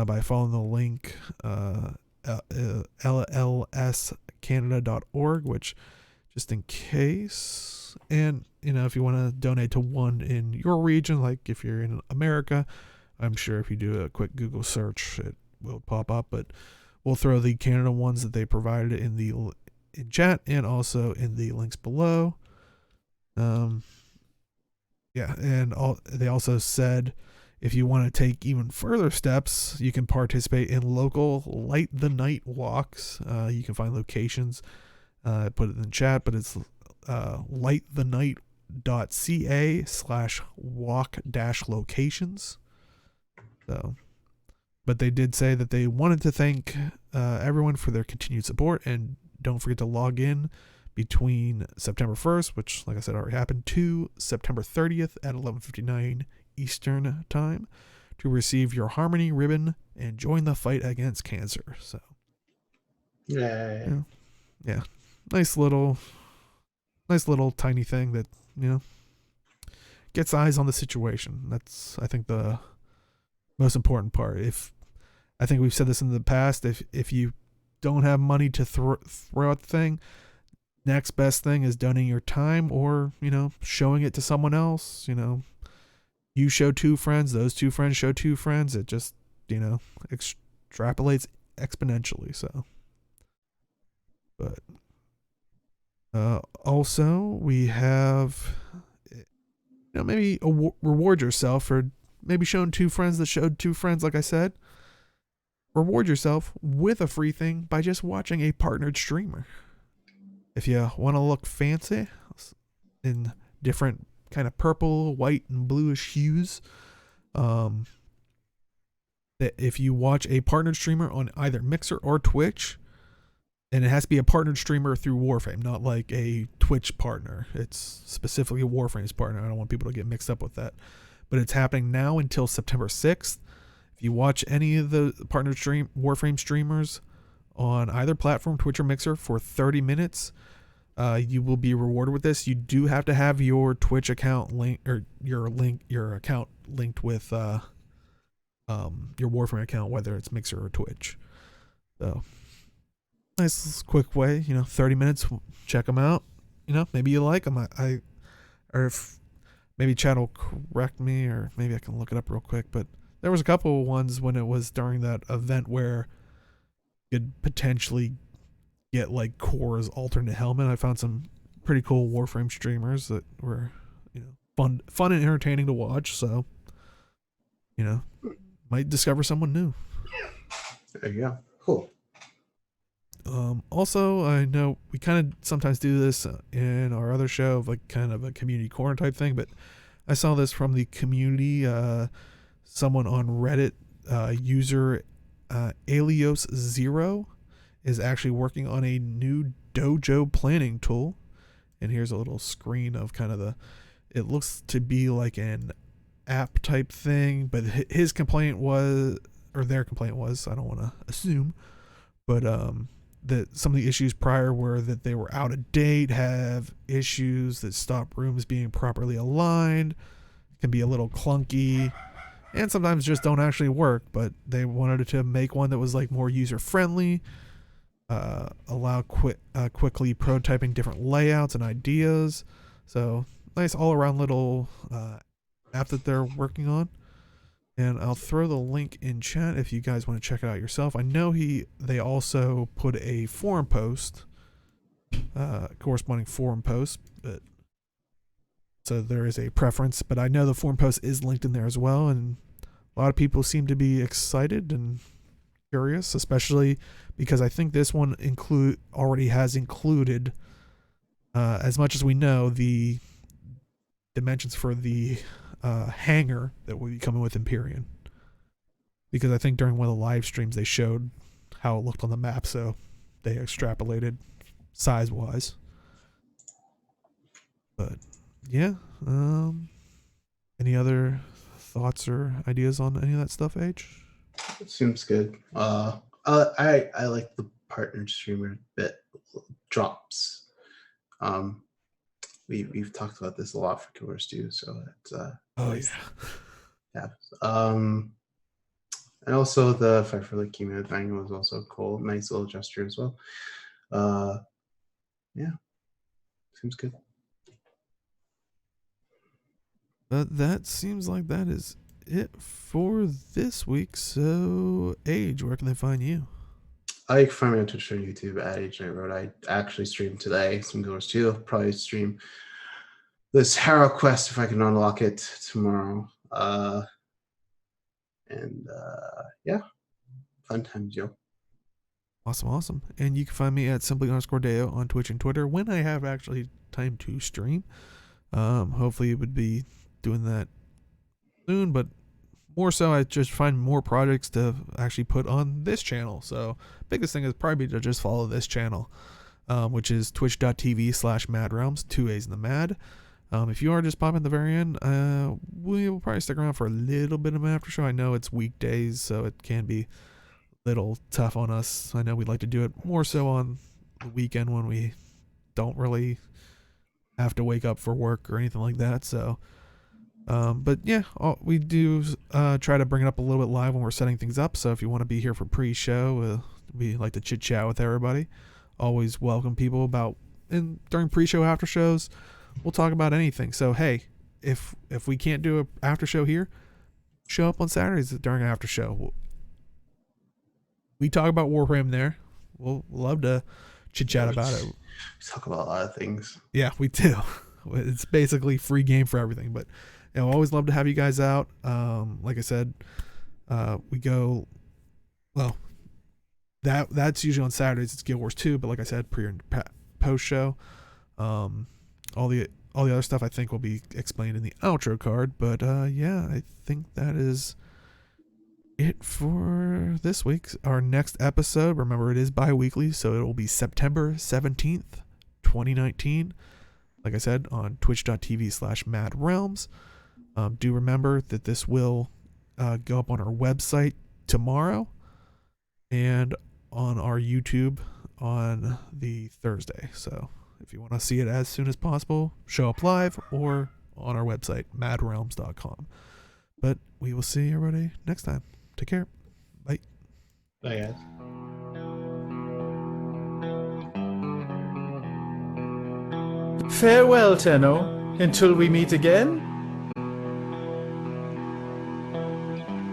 [SPEAKER 1] by following the link lscanada.org, which just in case. And if you want to donate to one in your region, like if you're in America, I'm sure if you do a quick Google search, it will pop up. But we'll throw the Canada ones that they provided in chat and also in the links below. And they also said if you want to take even further steps, you can participate in local Light the Night walks. You can find locations. I put it in the chat, but it's lightthenight.ca/walk-locations. So, but they did say that they wanted to thank everyone for their continued support, and don't forget to log in between September 1st, which, like I said, already happened, to September 30th at 11:59 Eastern Time to receive your Harmony ribbon and join the fight against cancer. So, yeah, nice little tiny thing that, gets eyes on the situation. That's, I think, the most important part. I think we've said this in the past, if you don't have money to throw out the thing, next best thing is donating your time or, showing it to someone else. You show 2 friends, those 2 friends show 2 friends. It just, extrapolates exponentially. So, but also we have, maybe reward yourself for maybe showing 2 friends that showed 2 friends. Like I said, reward yourself with a free thing by just watching a partnered streamer. If you want to look fancy in different kind of purple, white, and bluish hues, if you watch a partnered streamer on either Mixer or Twitch, and it has to be a partnered streamer through Warframe, not like a Twitch partner. It's specifically a Warframe's partner. I don't want people to get mixed up with that. But it's happening now until September 6th. If you watch any of the partnered Warframe streamers on either platform, Twitch or Mixer, for 30 minutes, you will be rewarded with this. You do have to have your Twitch account or your account linked with your Warframe account, whether it's Mixer or Twitch. So, nice quick way, 30 minutes, check them out. Maybe you like them. Or if maybe Chad will correct me, or maybe I can look it up real quick, but there was a couple of ones when it was during that event where you'd potentially get like Core's alternate helmet. I found some pretty cool Warframe streamers that were, fun and entertaining to watch. So, might discover someone new.
[SPEAKER 2] There you go. Cool.
[SPEAKER 1] Also, I know we kind of sometimes do this in our other show of like kind of a community corner type thing, but I saw this from the community. Someone on Reddit, user Alios0, is actually working on a new dojo planning tool. And here's a little screen of kind of it looks to be like an app type thing, but his complaint was, or their complaint was, I don't want to assume, but that some of the issues prior were that they were out of date, have issues that stop rooms being properly aligned, can be a little clunky, and sometimes just don't actually work. But they wanted to make one that was like more user friendly, allow quickly prototyping different layouts and ideas. So nice all around little app that they're working on. And I'll throw the link in chat if you guys want to check it out yourself. I know they also put a forum post, corresponding forum post, but so there is a preference. But I know the forum post is linked in there as well, and a lot of people seem to be excited and curious, especially because I think this one already has included, as much as we know, the dimensions for the hangar that will be coming with Empyrean, because I think during one of the live streams they showed how it looked on the map, so they extrapolated size wise. But yeah, any other thoughts or ideas on any of that stuff, H?
[SPEAKER 2] It seems good. I like the partnered streamer bit drops. We've talked about this a lot for Killers too, so it's yeah. And also the Fight for Leukemia thing was also cool. Nice little gesture as well. Yeah, seems good.
[SPEAKER 1] That seems like that is it for this week. So, Age, where can they find you?
[SPEAKER 2] You can find me on Twitch or YouTube at Age Night Road. I actually streamed today some Killers 2. I'll probably stream this Harrow Quest if I can unlock it tomorrow. Yeah, fun times, yo.
[SPEAKER 1] Awesome. And you can find me at simply_Deo on Twitch and Twitter when I have actually time to stream. Hopefully it would be doing that soon, but more so I just find more projects to actually put on this channel. So biggest thing is probably to just follow this channel. which is twitch.tv/MAAD, 2 A's in the MAAD. If you are just popping at the very end, we will probably stick around for a little bit of an after show. I know it's weekdays, so it can be a little tough on us. I know we'd like to do it more so on the weekend when we don't really have to wake up for work or anything like that. So, but yeah, we do try to bring it up a little bit live when we're setting things up. So if you want to be here for pre-show, we like to chit chat with everybody. Always welcome people during pre-show, after shows. We'll talk about anything. So hey, if we can't do an after show here, show up on Saturdays during after show. We talk about Warframe there. We'll love to chit chat about it.
[SPEAKER 2] We talk about a lot of things.
[SPEAKER 1] Yeah, we do. It's basically free game for everything. But always love to have you guys out. Like I said, we go. Well, that's usually on Saturdays. It's Guild Wars 2, but like I said, pre and post show. All the other stuff I think will be explained in the outro card. But yeah, I think that is it for this week's. Our next episode, remember, it is bi-weekly, so it will be September 17th, 2019. Like I said, on twitch.tv/MAAD. Do remember that this will go up on our website tomorrow and on our YouTube on the Thursday. So if you want to see it as soon as possible, show up live or on our website, maadrealms.com. But we will see everybody next time. Take care. Bye.
[SPEAKER 2] Bye, guys.
[SPEAKER 3] Farewell, Tenno, until we meet again.